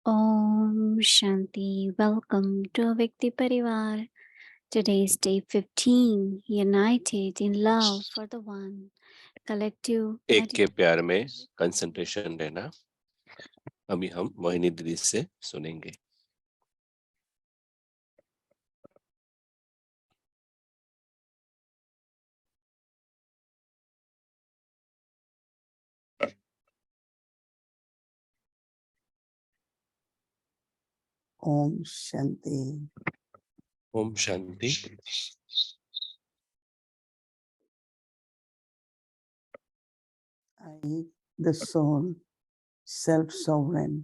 Om Shanti. Welcome to Vikti Parivar. Today is day 15, united in love for the one. Collective एक के प्यार में meditation. Concentration रहना। अभी हम मोहिनी दीदी से सुनेंगे। Om Shanti. Om Shanti. I, the soul, self-sovereign,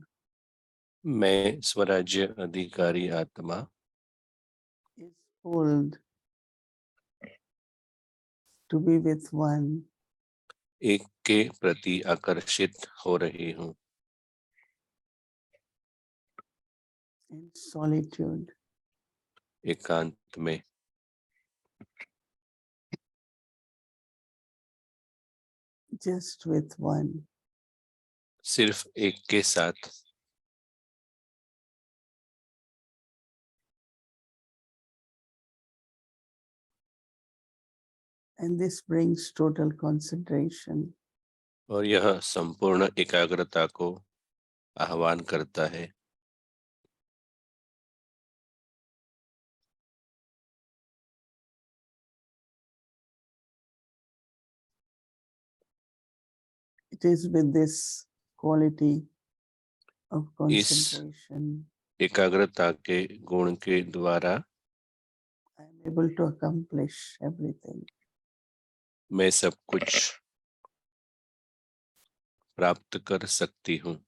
मैं स्वराज्य अधिकारी आत्मा is pulled to be with one एक के प्रति आकर्षित हो रही हूँ। in solitude, एकांत में just with one. सिर्फ एक के साथ। And this brings total concentration. और यह संपूर्ण एकाग्रता को आह्वान करता है। It is with this quality of इस concentration एकाग्रता के गुण के द्वारा I am able to accomplish everything. मैं सब कुछ प्राप्त कर सकती हूँ।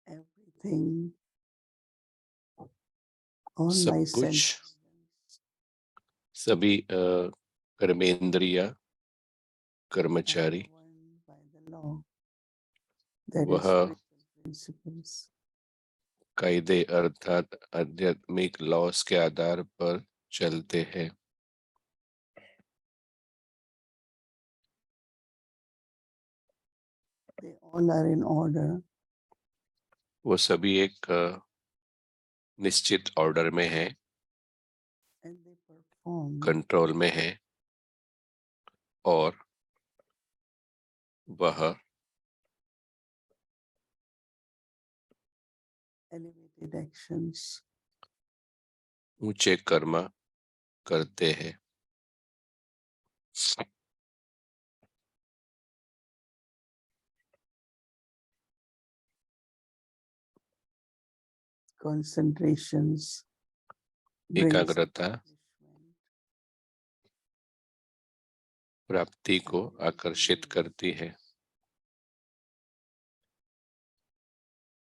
Everything, all सब my कुछ, senses, सभी कर्मेंद्रिया, are कर्मचारी, governed by the law. That वह is spiritual principles. कायदे अर्थात आध्यात्मिक लॉस के आधार पर चलते हैं। They all are in order. वो सभी एक निश्चित ऑर्डर में है, And they perform कंट्रोल में है और वह elevated actions. ऊंचे कर्म करते हैं। Concentrations brings एकाग्रता accomplishment. प्राप्ति को आकर्षित करती है।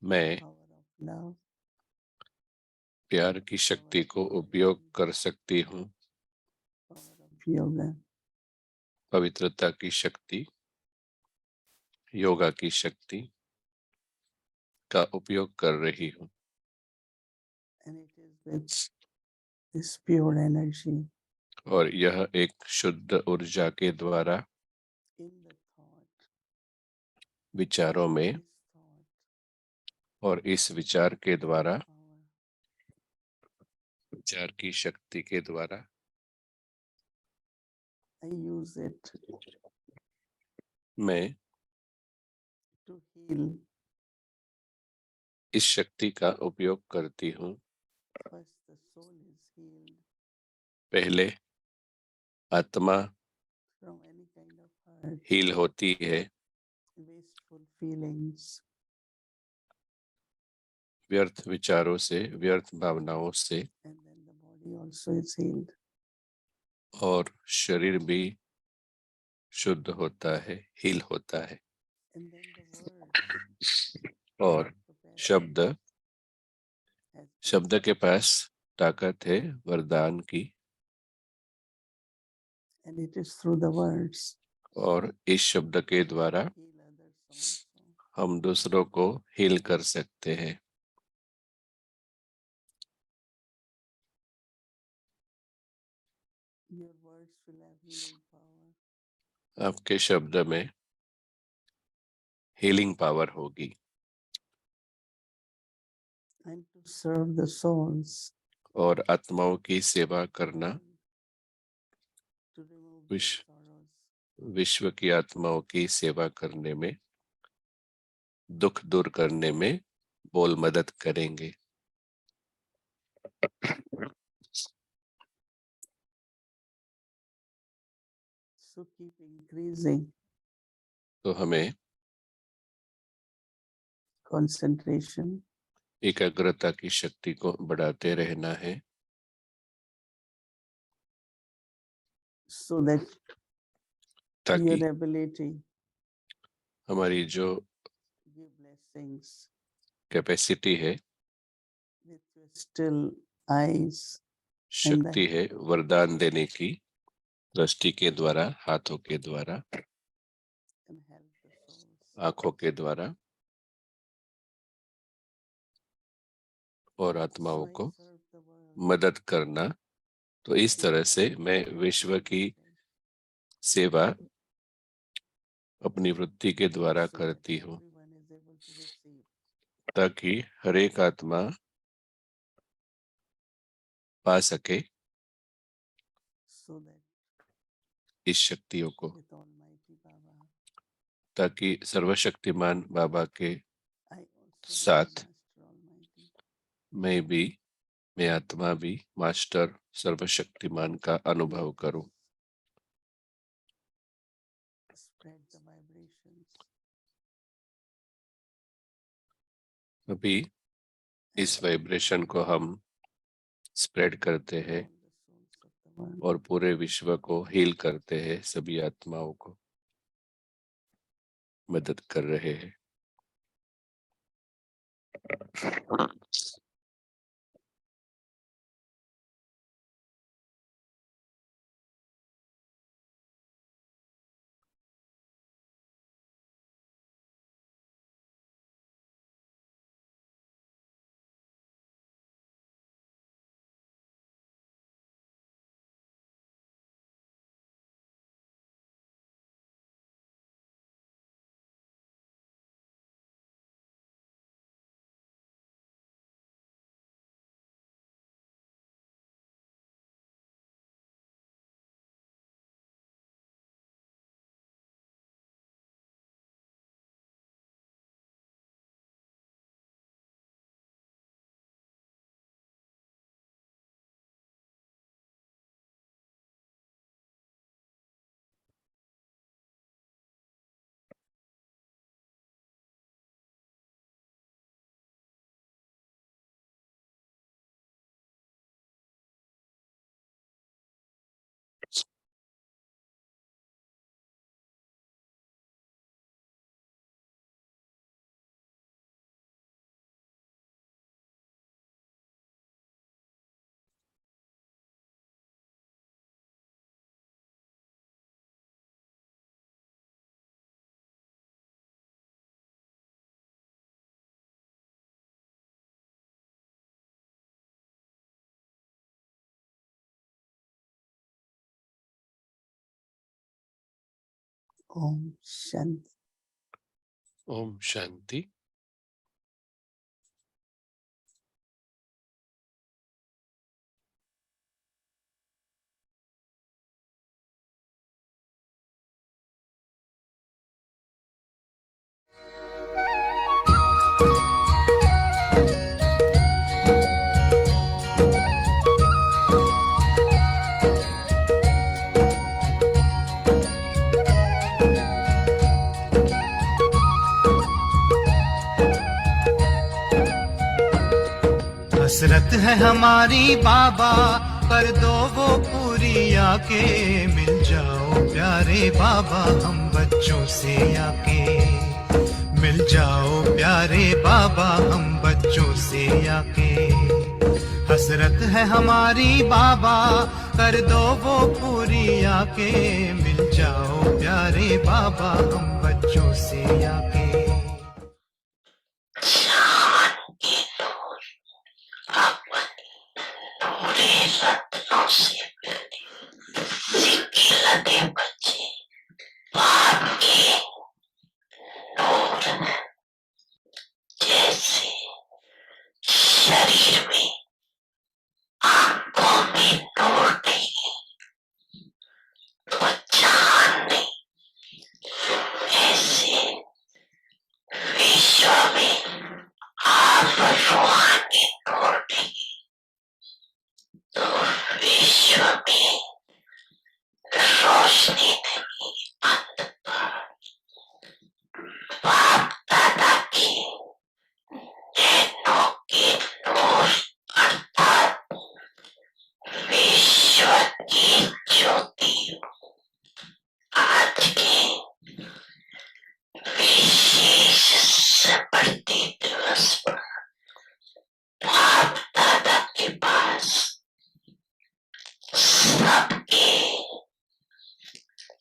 मैं Power of love, प्यार की शक्ति को उपयोग कर सकती हूँ। power of yoga, पवित्रता की शक्ति, योगा की शक्ति का उपयोग कर रही हूँ। and it is with this pure energy और यह एक शुद्ध ऊर्जा के द्वारा in the thought, विचारों में this thought, और इस विचार के द्वारा, power, विचार की शक्ति के द्वारा I use it मैं to heal. इस शक्ति का उपयोग करती हूँ। First, the soul is healed पहले आत्मा from any kind of hurt, heal होती है wasteful feelings, व्यर्थ विचारों से, व्यर्थ भावनाओं से, and then the body also is healed. और शरीर भी शुद्ध होता है, हील होता है। And then the word और capacity शब्द, has शब्द के पास ताकत है वरदान की, and it is through the words और इस शब्द के द्वारा heal others also. हम दूसरों को हील कर सकते हैं। Your words will have healing power. आपके शब्द में हीलिंग पावर होगी And to serve the souls, और आत्माओं की सेवा करना, to remove their विश्व sorrows, विश्व की आत्माओं की सेवा करने में, दुख दूर करने में बोल मदद करेंगे। so keep increasing तो हमें concentration, एकाग्रता की शक्ति को बढ़ाते रहना है so that ताकि your ability हमारी जो to give blessings कैपेसिटी है, with your still eyes शक्ति है वरदान देने की, दृष्टि के द्वारा, हाथों के द्वारा, and help the souls. आंखों के द्वारा और So आत्माओं I को serve the world मदद करना। तो इस तरह से मैं विश्व की सेवा अपनी वृत्ति के द्वारा so that करती हूँ everyone is able to receive. ताकि हर एक आत्मा पा सके So that इस शक्तियों को, with Almighty Baba, ताकि सर्वशक्तिमान बाबा के I also साथ become Master Almighty. मैं आत्मा भी मास्टर सर्वशक्तिमान का अनुभव करूं। Spread the vibrations. अभी इस वाइब्रेशन को हम स्प्रेड करते हैं All the souls of the world. और पूरे विश्व को हील करते हैं, सभी आत्माओं को मदद कर रहे हैं। Om Shanti. ओम शांति। हसरत है हमारी बाबा, कर दो वो पूरी आके, मिल जाओ प्यारे बाबा हम बच्चों से आके, मिल जाओ प्यारे बाबा हम बच्चों से आके। हसरत है हमारी बाबा, कर दो वो पूरी आके, मिल जाओ प्यारे बाबा हम बच्चों से आके। आधे बच्चे बाप के नूर हैं, जैसे शरीर में आंखों में नूर नहीं तो चांद नहीं, ऐसे विश्व में आप रूहानी नूर नहीं तो विश्व में रोशनी नहीं, अंधकार। बाप दादा की नैनों के नूर अर्थात विश्व की ज्योति आज के विशेष स्मृति दिवस पर बाप दादा के पास सबके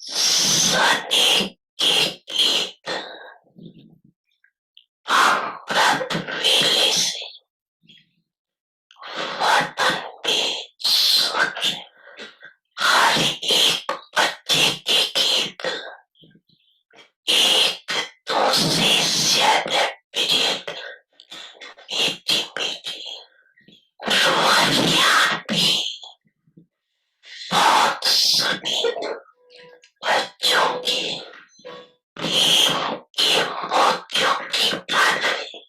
सने के गीत अमृत वेले से वतन पे सुन रहे हर एक बच्चे के गीत एक दूसरे ज्यादा प्रिय मीठी मीठी रूहानियाँ भी बहुत सुनी बच्चों की प्रेम के मोतियों की मालाएं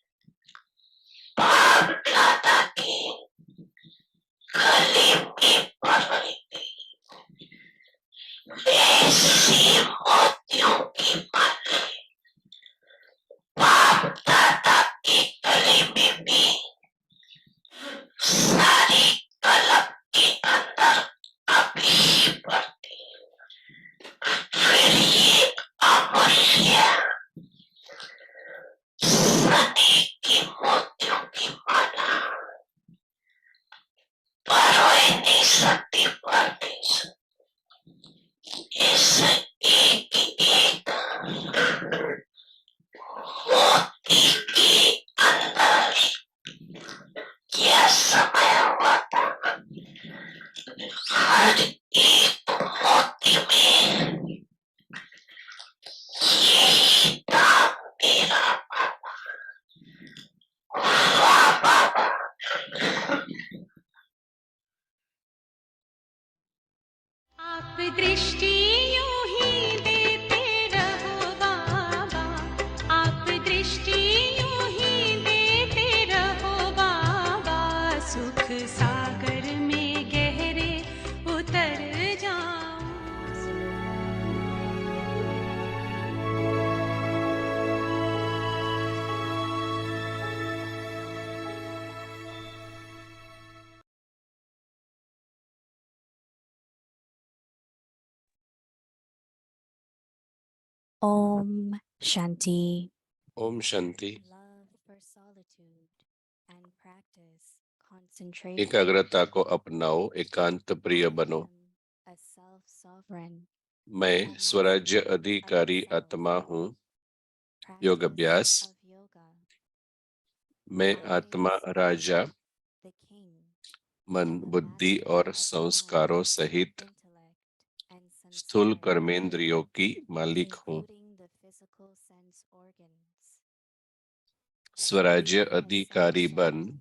बाप दादा के गले में परोएंगे, ऐसे मोतियों की मालाएं बाप दादा के गले में भी सारे कलम के अंदर अभी पड़ती, फिर ये अमूल्य सने के मोतियों की माला परोए नहीं सकती परमेश्वर, इस एक एक मोती के अंदर क्या समाया हुआ था, हर एक मोती में यही था मेरा बाबा। वाह बाबा, आप दृष्टि यूं ही देते रहो बाबा, आप दृष्टि यूं ही देते रहो बाबा, सुख सागर में गहरे उतर जाऊं। Om Shanti. Om Shanti. Love for solitude and practice concentration. एकाग्रता को अपनाओ, एकांत प्रिय बनो। A self-sovereign मैं स्वराज्य अधिकारी आत्मा हूँ। योग अभ्यास। of yoga. मैं आत्मा राजा, The king, मन, बुद्धि और संस्कारों सहित intellect and स्थूल samskara, कर्मेंद्रियों की मालिक हूँ। including the physical sense organs. स्वराज्य Sitting in a अधिकारी बन self-sovereign,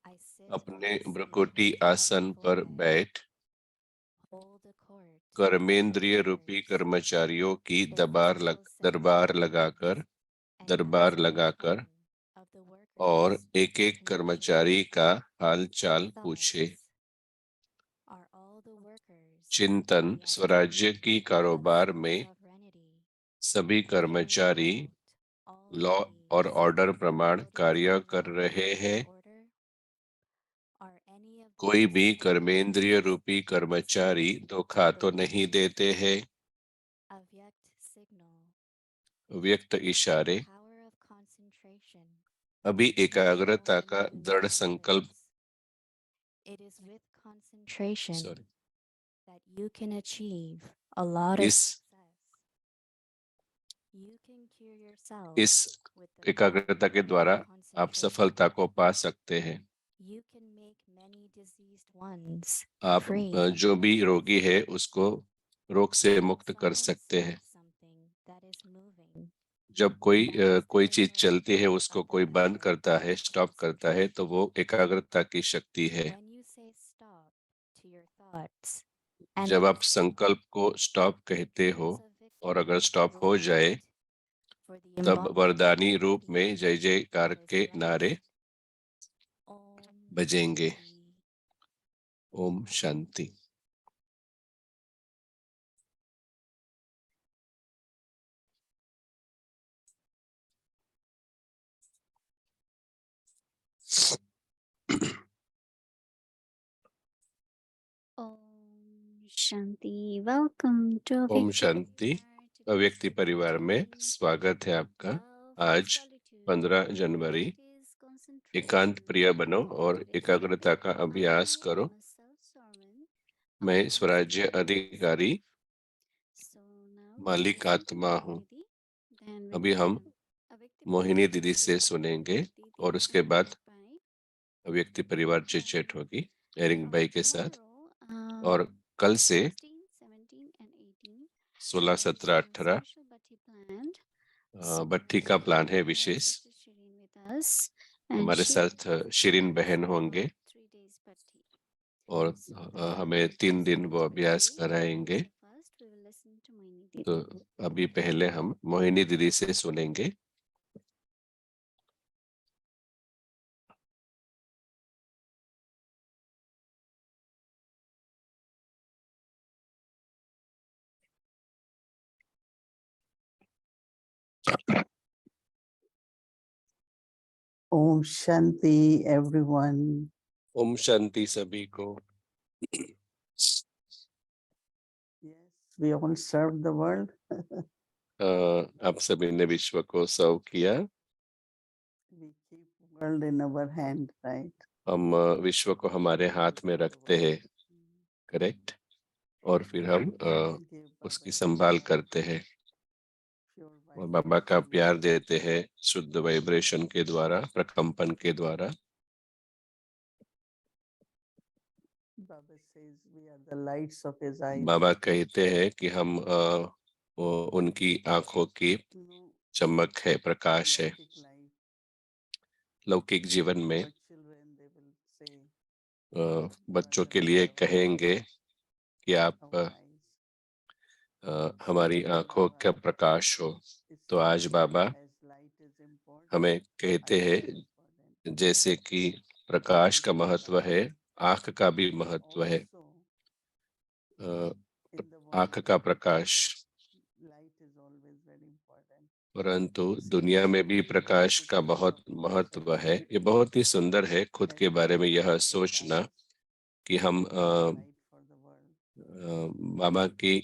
I sit अपने on a भ्रुकुटी seat आसन of पर forehead, बैठ hold a court कर्मेंद्रिय रूपी कर्मचारियों की दरबार लगाकर और एक एक कर्मचारी का हाल चाल पूछे। चिंतन। स्वराज्य की कारोबार में सभी कर्मचारी लॉ और ऑर्डर प्रमाण कार्य कर रहे हैं। कोई भी कर्मेंद्रिय रूपी कर्मचारी धोखा तो नहीं देते हैं। व्यक्त इशारे। अभी एकाग्रता का दृढ़ संकल्प that you can achieve a lot of इस success. You can cure yourself इस with the एकाग्रता के द्वारा आप concentration. सफलता को पा सकते हैं। You can make many diseased ones आप free. जो भी रोगी है उसको रोग से When मुक्त कर someone सकते हैं। stops something that is moving, जब कोई that's कोई the चीज work चलती है, उसको of कोई that बंद effort करता है, of स्टॉप us. करता है, तो वो एकाग्रता की शक्ति है। When you say stop to your thoughts and जब आप exhale, संकल्प को स्टॉप कहते हो there's a और अगर victory स्टॉप हो will जाए, wait for the तब embodiment वरदानी रूप of में जय जयकार that के is नारे rest. Om बजेंगे। Shanti. Om Shanti. Om Shanti. Welcome to Om Avyakti Shanti. Parivar. अव्यक्ति परिवार में स्वागत है आपका। आज 15 जनवरी। एकांत प्रिय बनो और एकाग्रता का अभ्यास करो। मैं स्वराज्य अधिकारी मालिक आत्मा हूँ। अभी हम मोहिनी दीदी से सुनेंगे और उसके बाद अव्यक्ति परिवार चिट होगी एरिंग भाई के साथ। और कल से 16, 17, 18 भट्टी का प्लान है विशेष। हमारे साथ शिरीन बहन होंगे और हमें 3 दिन वो अभ्यास कराएंगे। तो अभी पहले हम मोहिनी दीदी से सुनेंगे। Om Shanti, everyone. Om Shanti सभी को। Yes, we all serve the world. आप सभी ने विश्व को सर्व किया। We keep world in our hand, right? हम विश्व को हमारे हाथ में रखते हैं, करेक्ट। और फिर हम उसकी संभाल करते हैं और बाबा का प्यार देते हैं शुद्ध वाइब्रेशन के द्वारा, प्रकंपन के द्वारा। Baba says we are the lights of his eyes. बाबा कहते हैं कि हम उनकी आंखों की You know, चमक है, प्रकाश है। lockic light. लौकिक जीवन में Our children, they will say, बच्चों के लिए कहेंगे कि आप our eyes. हमारी आंखों का प्रकाश हो। तो आज बाबा As light is important, हमें कहते eyes हैं are important. जैसे कि प्रकाश का महत्व है, आंख का भी महत्व है। Also, in the आंख world, का प्रकाश, light is always very important. परंतु दुनिया में भी प्रकाश का बहुत महत्व है। ये बहुत ही सुंदर है खुद के बारे में यह सोचना कि हम Light for the world. बाबा की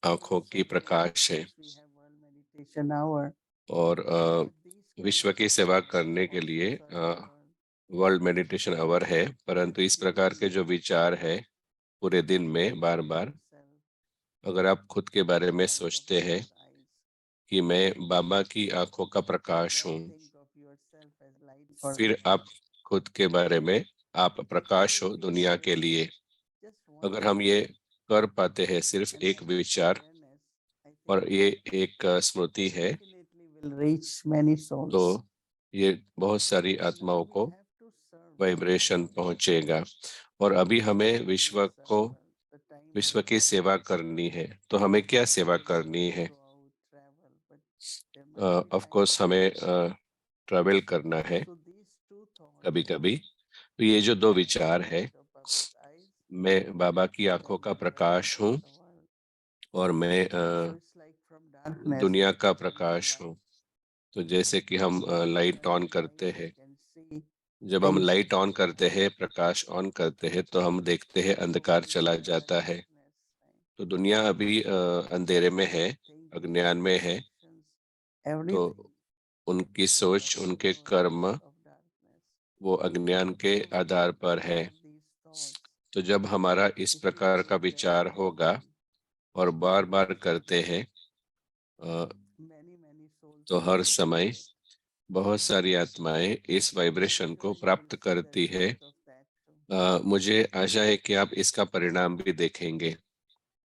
आंखों की प्रकाश है। We have world meditation hour. और These विश्व की सेवा करने के लिए वर्ल्ड मेडिटेशन आवर है, परंतु इस प्रकार के जो विचार है पूरे दिन में बार बार, अगर आप खुद के बारे में सोचते हैं कि मैं बाबा की आंखों का प्रकाश हूँ, फिर आप खुद के बारे में आप प्रकाश हो दुनिया के लिए। अगर हम ये कर पाते हैं सिर्फ एक विचार और ये एक स्मृति है, तो ये बहुत सारी आत्माओं को वाइब्रेशन पहुंचेगा। और अभी हमें विश्व की सेवा करनी है। तो हमें क्या सेवा करनी है? ऑफ कोर्स हमें ट्रैवल करना है कभी कभी। तो ये जो 2 विचार है, मैं बाबा की आंखों का प्रकाश हूँ और मैं दुनिया का प्रकाश हूँ। तो जैसे कि हम लाइट ऑन करते हैं, जब हम लाइट ऑन करते हैं, प्रकाश ऑन करते हैं, तो हम देखते हैं अंधकार चला जाता है। तो दुनिया अभी अंधेरे में है, अज्ञान में है। तो उनकी सोच, उनके कर्म वो अज्ञान के आधार पर है। तो जब हमारा इस प्रकार का विचार होगा और बार बार करते हैं, तो हर समय बहुत सारी आत्माएं इस वाइब्रेशन को प्राप्त करती है। मुझे आशा है कि आप इसका परिणाम भी देखेंगे।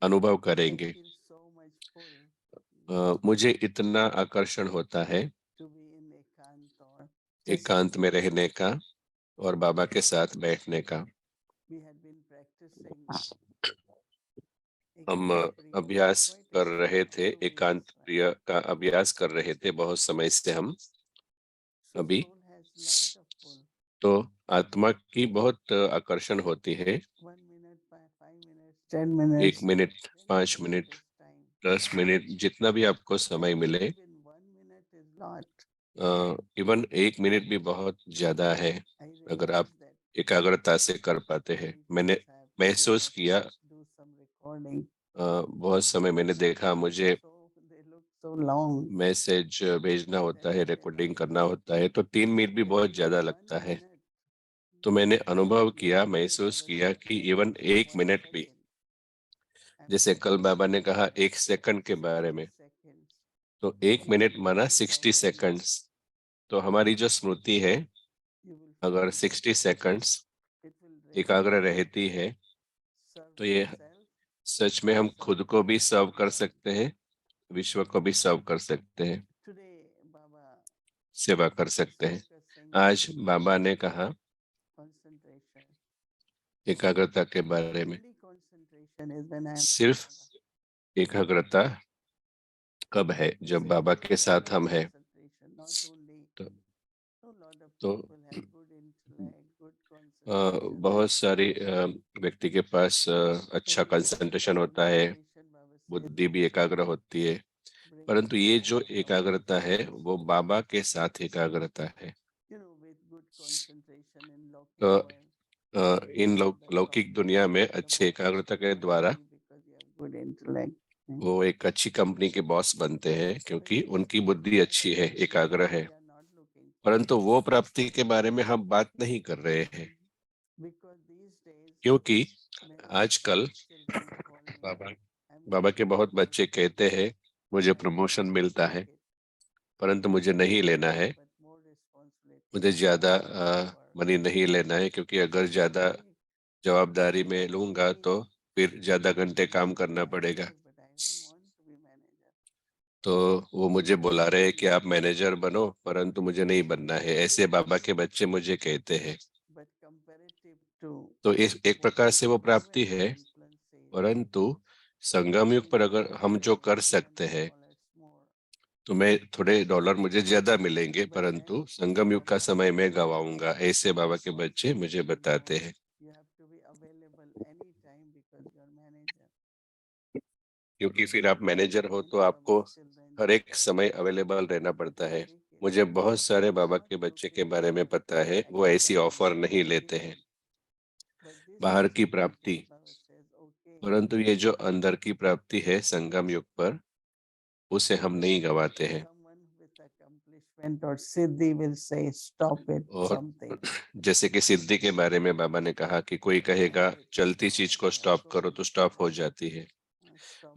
अनुभव I करेंगे। feel so much full मुझे इतना आकर्षण होता है to be in ekant or just एकांत में रहने का और बाबा के साथ बैठने का। we had been practicing हम ekant priya for अभ्यास quite कर a रहे थे, few एकांत months, right? प्रिय का अभ्यास कर रहे थे बहुत समय से हम। So अभी soul has lot of pull. तो आत्मा की बहुत आकर्षण होती है। 1 minute, 5 minutes, 10 1 minutes, minute, then 5 whatever minute, it is time. 10 minute, जितना भी आपको समय मिले। Even 1 minute is lot. Even 1 minute भी बहुत ज्यादा है I अगर आप realized that एकाग्रता से कर पाते हैं। many मैंने times I have to महसूस go किया, back, do some recording. बहुत समय मैंने देखा मुझे So they look so long. Message भेजना होता है, रिकॉर्डिंग करना होता है, तो 3 मिनट भी बहुत ज्यादा लगता है। तो मैंने अनुभव किया, महसूस किया कि इवन 1 मिनट भी, जैसे कल बाबा ने कहा 1 सेकंड के बारे में, तो 1 मिनट माना 60 सेकंड्स। तो हमारी जो स्मृति है, अगर 60 सेकंड्स एकाग्र रहती है, तो ये सच में हम खुद को भी सर्व कर सकते हैं, विश्व को भी सर्व कर सकते हैं, सेवा कर सकते हैं। आज बाबा ने कहा एकाग्रता के बारे में। सिर्फ एकाग्रता कब है? जब बाबा के साथ हम हैं। तो बहुत सारी व्यक्ति के पास अच्छा कंसंट्रेशन होता है, बुद्धि भी एकाग्र होती है, परंतु ये जो एकाग्रता है वो बाबा के साथ एकाग्रता है। तो इन लौकिक दुनिया में अच्छे एकाग्रता के द्वारा वो एक अच्छी कंपनी के बॉस बनते हैं, क्योंकि उनकी बुद्धि अच्छी है, एकाग्र है। परंतु वो प्राप्ति के बारे में हम बात नहीं कर रहे हैं, क्योंकि आजकल बाबा के बहुत बच्चे कहते हैं मुझे प्रमोशन मिलता है, परंतु मुझे नहीं लेना है, मुझे ज्यादा मनी नहीं लेना है, क्योंकि अगर ज्यादा जवाबदारी में लूंगा तो फिर ज्यादा घंटे काम करना पड़ेगा। तो वो मुझे बुला रहे हैं कि आप मैनेजर बनो, परंतु मुझे नहीं बनना है, ऐसे बाबा के बच्चे मुझे कहते हैं। तो इस एक प्रकार से वो प्राप्ति है, परंतु संगम युग पर अगर हम जो कर सकते हैं, तो मैं थोड़े डॉलर मुझे ज्यादा मिलेंगे, परंतु संगम युग का समय मैं गवाऊंगा, ऐसे बाबा के बच्चे मुझे बताते हैं। क्योंकि फिर आप मैनेजर हो तो आपको हर एक समय अवेलेबल रहना पड़ता है। मुझे बहुत सारे बाबा के बच्चे के बारे में पता है, वो ऐसी ऑफर नहीं लेते हैं बाहर की प्राप्ति, परंतु ये जो अंदर की प्राप्ति है संगम युग पर, उसे हम नहीं गवाते हैं। और जैसे कि सिद्धि के बारे में बाबा ने कहा कि कोई कहेगा चलती चीज को स्टॉप करो तो स्टॉप हो जाती है,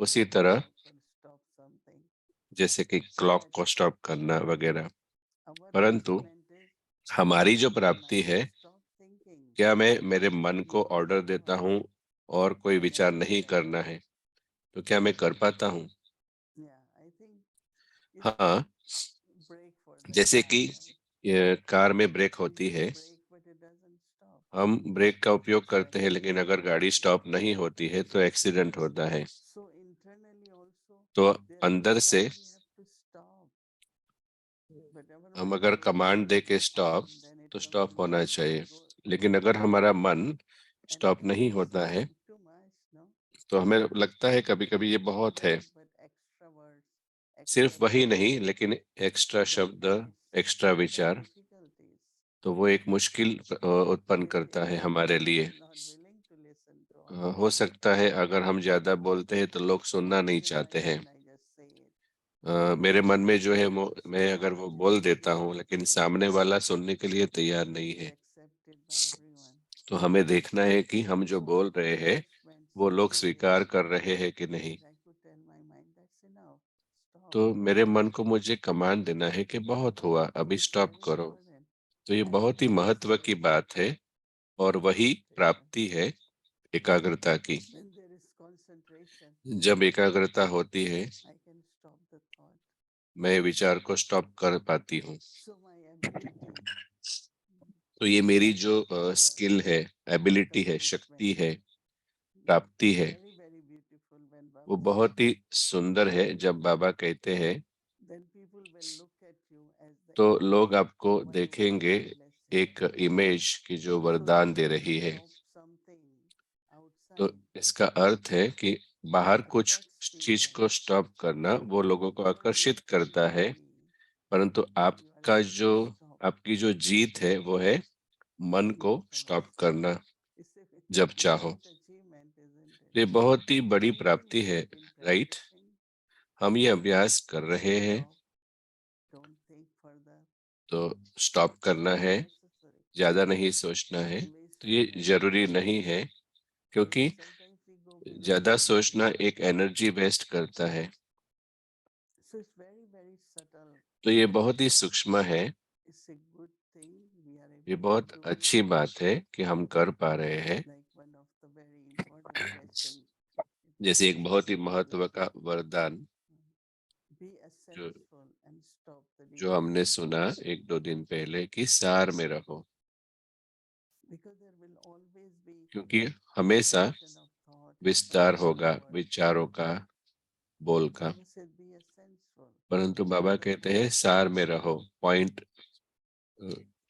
उसी तरह जैसे कि क्लॉक को स्टॉप करना वगैरह। परंतु हमारी जो प्राप्ति है, क्या मैं मेरे मन को ऑर्डर देता हूँ और कोई विचार नहीं करना है, तो क्या मैं कर पाता हूँ? हाँ, जैसे कि ये कार में ब्रेक होती है, हम ब्रेक का उपयोग करते हैं, लेकिन अगर गाड़ी स्टॉप नहीं होती है तो एक्सीडेंट होता है। तो अंदर से हम अगर कमांड दे के स्टॉप, तो स्टॉप होना चाहिए, लेकिन अगर हमारा मन स्टॉप नहीं होता है तो हमें लगता है कभी कभी ये बहुत है। सिर्फ वही नहीं, लेकिन एक्स्ट्रा शब्द, एक्स्ट्रा विचार, तो वो एक मुश्किल उत्पन्न करता है हमारे लिए। हो सकता है अगर हम ज्यादा बोलते हैं तो लोग सुनना नहीं चाहते हैं। मेरे मन में जो है मैं अगर वो बोल देता हूँ, लेकिन सामने वाला सुनने के लिए तैयार नहीं है। तो हमें देखना है कि हम जो बोल रहे हैं वो लोग स्वीकार कर रहे हैं कि नहीं। तो मेरे मन को मुझे कमांड देना है कि बहुत हुआ, अभी स्टॉप करो। तो ये बहुत ही महत्व की बात है, और वही प्राप्ति है एकाग्रता की। concentration, जब एकाग्रता होती है, I can stop the thought. मैं विचार को स्टॉप कर पाती हूँ। So my ability तो ये मेरी जो power स्किल है, एबिलिटी है, शक्ति है, प्राप्ति है, very, very beautiful when Baba वो says, बहुत ही सुंदर है। जब बाबा कहते हैं then people will look at you as the तो image लोग आपको of one who देखेंगे is blessing. एक इमेज की जो So वरदान if दे you रही है। stop something तो outside, इसका अर्थ है कि बाहर कुछ attracts चीज people. को स्टॉप करना वो लोगों को Your आकर्षित करता है, victory, परंतु you are आपका able to जो stop. आपकी जो जीत है वो है मन को स्टॉप करना It's a जब चाहो। great achievement, isn't it? ये बहुत ही बड़ी Are we प्राप्ति है, have been राइट? practicing? हम ये अभ्यास कर रहे हैं। Stop, don't think further. तो स्टॉप करना Not है, necessary. ज्यादा नहीं सोचना है। Waste तो ये energy. जरूरी नहीं है, क्योंकि Sometimes we go beyond ज्यादा the सोचना limit. एक एनर्जी वेस्ट करता है। So it's very, very subtle. तो ये बहुत ही सूक्ष्म है। It's a good thing we are ये able बहुत to do अच्छी it. बात है कि हम कर पा रहे हैं। Like one of the very important questions. जैसे एक बहुत ही महत्व का वरदान Be essential and stop the जो हमने details. सुना एक दो दिन पहले कि सार में रहो, Because there will always be क्योंकि हमेशा expansion of thought, विस्तार expansion of होगा words. विचारों का, बोल का। Baba said, be essential. परंतु बाबा कहते हैं सार में रहो, पॉइंट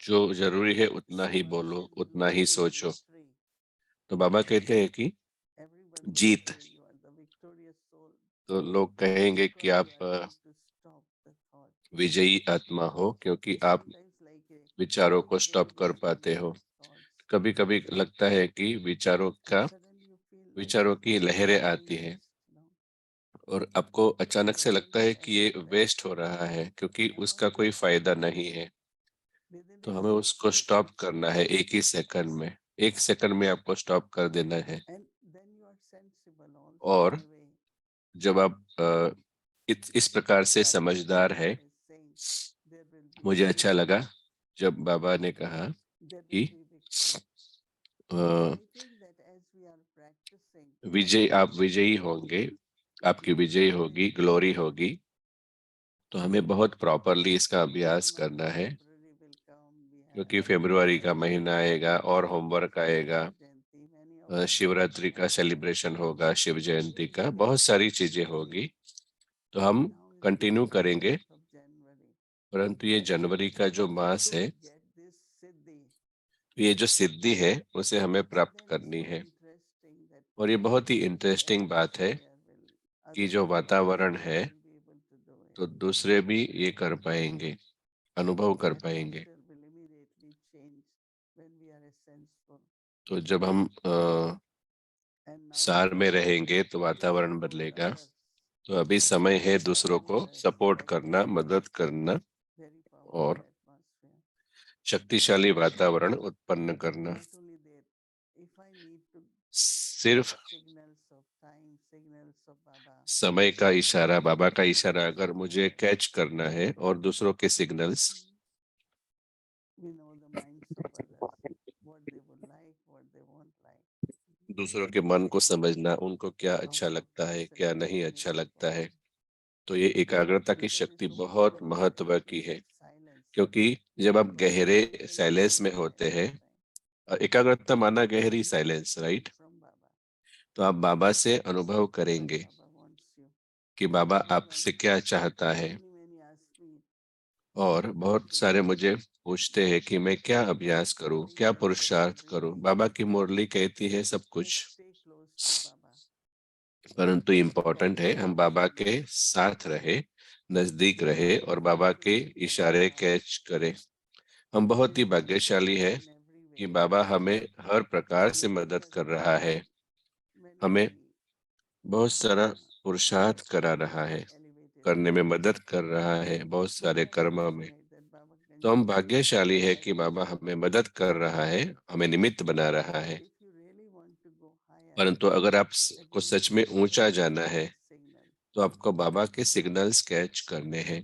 जो जरूरी है उतना ही So Baba बोलो, said, उतना ही glory, सोचो। victory. तो बाबा कहते हैं कि Everyone will Jeet, say you are the victorious soul. तो लोग कहेंगे कि Because आप you are able to stop the thought. विजयी आत्मा हो, क्योंकि आप Sometimes like a विचारों को wave स्टॉप getting कर swept पाते by हो। thoughts. कभी कभी लगता है कि विचारों का And suddenly you feel like विचारों की लहरें time आती है waste, no? और आपको अचानक से लगता है कि ये Essential वेस्ट हो रहा है, क्योंकि and उसका once कोई you फायदा stop नहीं है। within तो a हमें उसको स्टॉप करना है एक ही सेकंड में। एक सेकंड में आपको स्टॉप कर देना है। and then you are sensible also और in a way. जब आप इस प्रकार से Like समझदार है, Baba is saying, there will be मुझे अच्छा victory, लगा जब बाबा ने कहा there कि will be victory. A, I think that as we are practicing, विजय, आप विजयी होंगे, आपकी विजयी होगी, ग्लोरी होगी। तो हमें बहुत प्रॉपरली इसका अभ्यास then करना है, February will come, we क्योंकि have फरवरी का महीना आएगा और होमवर्क आएगा, Jayanti, many of the Shivratri का सेलिब्रेशन होगा, शिव जयंती का, बहुत सारी चीजें होगी। तो हम now is कंटिन्यू just करेंगे, month of January. परंतु ये जनवरी का जो मास To है, get this siddhi, ये जो सिद्धि है उसे हमें प्राप्त then करनी it's so है। interesting that और ये बहुत ही इंटरेस्टिंग बात है atmosphere will, कि other जो people वातावरण also है will be able to do it. तो दूसरे भी ये कर पाएंगे, अनुभव कर पाएंगे। Atmosphere will immediately change when we are essential. तो जब हम And now सार में is the रहेंगे तो time to वातावरण support बदलेगा। others. तो अभी समय है दूसरों को Generous, सपोर्ट loving, करना, मदद करना very powerful और atmosphere. शक्तिशाली वातावरण उत्पन्न करना। Not only that, if I need to सिर्फ signals of time, signals of Baba, समय का इशारा, बाबा का इशारा अगर मुझे कैच करना है और दूसरों के signals, we know the minds of others, what they would like, what they won't like. दूसरों के मन को समझना, उनको क्या अच्छा Power of लगता है, क्या नहीं concentration अच्छा is लगता है। important. तो ये एकाग्रता की Because शक्ति it's बहुत only महत्व की in है, that silence क्योंकि जब आप that गहरे you can साइलेंस में feel होते हैं, everything. एकाग्रता माना गहरी You silence, feel right? from Baba. तो आप बाबा से अनुभव What करेंगे Baba wants you. कि बाबा Everyone, आपसे क्या चाहता है। many ask me, और बहुत सारे मुझे पूछते हैं कि मैं क्या अभ्यास करूं, क्या पुरुषार्थ करूं। बाबा की मुरली कहती है सब कुछ, stay close to Baba. परंतु इम्पोर्टेंट है हम बाबा के साथ रहे, नजदीक रहे और बाबा के इशारे कैच करें। हम बहुत ही भाग्यशाली है In every कि way. बाबा हमें हर प्रकार से मदद कर रहा है, हमें बहुत सारा पुरुषार्थ करा रहा है, करने में मदद कर रहा है, बहुत सारे कर्म में। तो हम भाग्यशाली है कि बाबा हमें मदद कर रहा है, हमें निमित्त बना रहा है। परंतु अगर आप को सच में ऊंचा जाना है तो आपको बाबा के सिग्नल्स कैच करने हैं।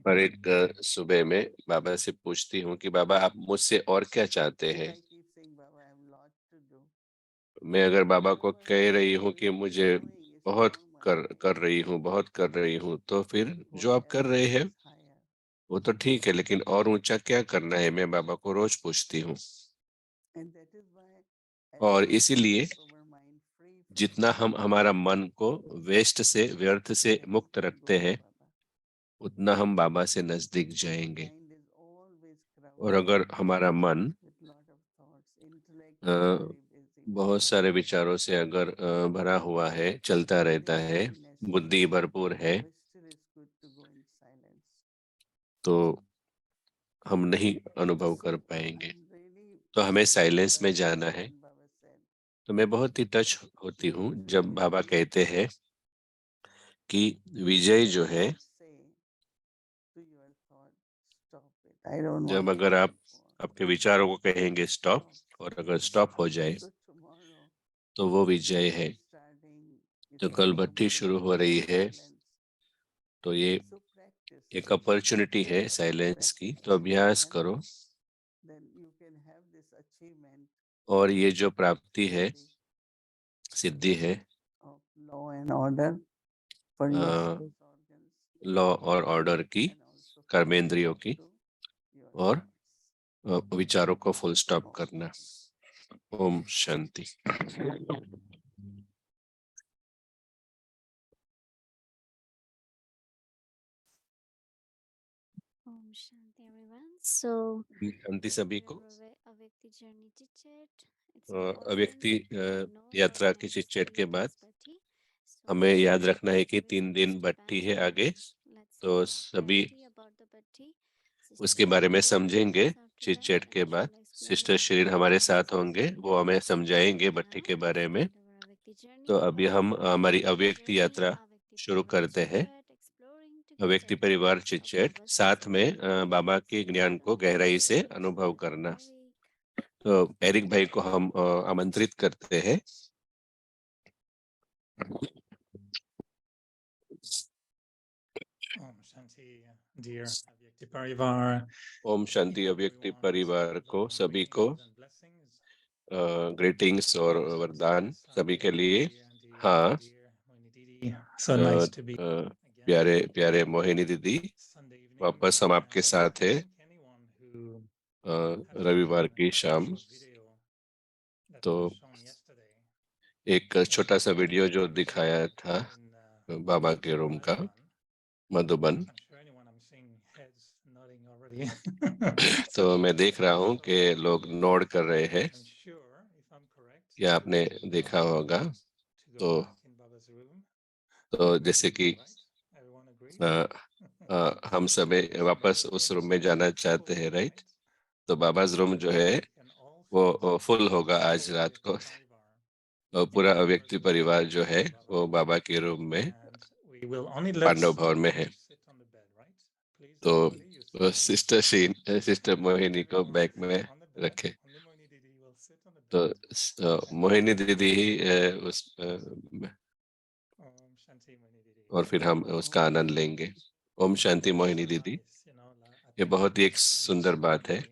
हर एक सुबह में बाबा से पूछती हूँ कि बाबा आप मुझसे और क्या चाहते हैं। मैं अगर बाबा को कह रही हूँ कि मुझे बहुत कर रही हूँ, बहुत कर रही हूँ, तो फिर जो आप कर रहे हैं वो तो ठीक है, लेकिन और ऊंचा क्या करना है, मैं बाबा को रोज पूछती हूँ। और इसीलिए जितना हम हमारा मन को वेस्ट से, व्यर्थ से मुक्त रखते हैं, उतना हम बाबा से नजदीक जाएंगे। और अगर हमारा मन बहुत सारे विचारों से अगर भरा हुआ है, चलता रहता है, बुद्धि भरपूर है, तो हम नहीं अनुभव कर पाएंगे। तो हमें साइलेंस में जाना है। तो मैं बहुत ही टच होती हूँ जब बाबा कहते हैं कि विजय जो है, जब अगर आप आपके विचारों को कहेंगे स्टॉप, और अगर स्टॉप हो जाए तो वो विजय है। तो कल भट्टी शुरू हो रही है, तो ये एक अपॉर्चुनिटी है साइलेंस की, तो अभ्यास करो। और ये जो प्राप्ति है, सिद्धि है, लॉ और ऑर्डर की, कर्मेंद्रियों की, और विचारों को फुल स्टॉप करना। Om Shanti. Om Shanti everyone. So शांति सभी को। Avyakti journey chit chat. It's अव्यक्ति यात्रा की चिट चैट के बाद So हमें याद let's रखना है कि everyone 3 दिन step भट्टी back है and आगे, let's तो get सभी clarity about the bhatti. Sister उसके बारे में Shri will join समझेंगे। us after chit that chat के and बाद she'll explain सिस्टर us शरीर about हमारे the साथ process. होंगे, वो हमें समझाएंगे But भट्टी now के बारे let's में। start our Avyakti journey. तो अभी हम हमारी Avyakti अव्यक्ति journey, यात्रा Avyakti शुरू Parivar करते chit हैं। chat, exploring अव्यक्ति together the परिवार depth chit of chat, Baba's साथ में wisdom. बाबा के ज्ञान को गहराई से Let's अनुभव welcome करना। Eric. तो एरिक भाई को हम आमंत्रित करते हैं। Om Shanti, dear Avyakti Parivar. Om Shanti अव्यक्ति परिवार को, सभी को ग्रीटिंग्स और वरदान सभी के लिए। हाँ, So nice to be प्यारे प्यारे मोहिनी दीदी, वापस हम आपके साथ है रविवार की शाम। तो एक छोटा सा वीडियो जो दिखाया था बाबा के रूम का, मधुबन। तो मैं देख रहा हूँ कि लोग नोट कर रहे हैं, या आपने देखा होगा। तो जैसे कि हम सभी वापस उस रूम में जाना चाहते हैं, राइट? तो बाबाज रूम जो है वो फुल होगा आज रात को। पूरा अव्यक्ति परिवार जो है वो बाबा के रूम में पांडव भवन में है। तो सिस्टर मोहिनी को बैग में रखे। तो मोहिनी दीदी ही उस और फिर हम उसका आनंद लेंगे। ओम शांति मोहिनी दीदी। ये बहुत ही एक सुंदर बात है।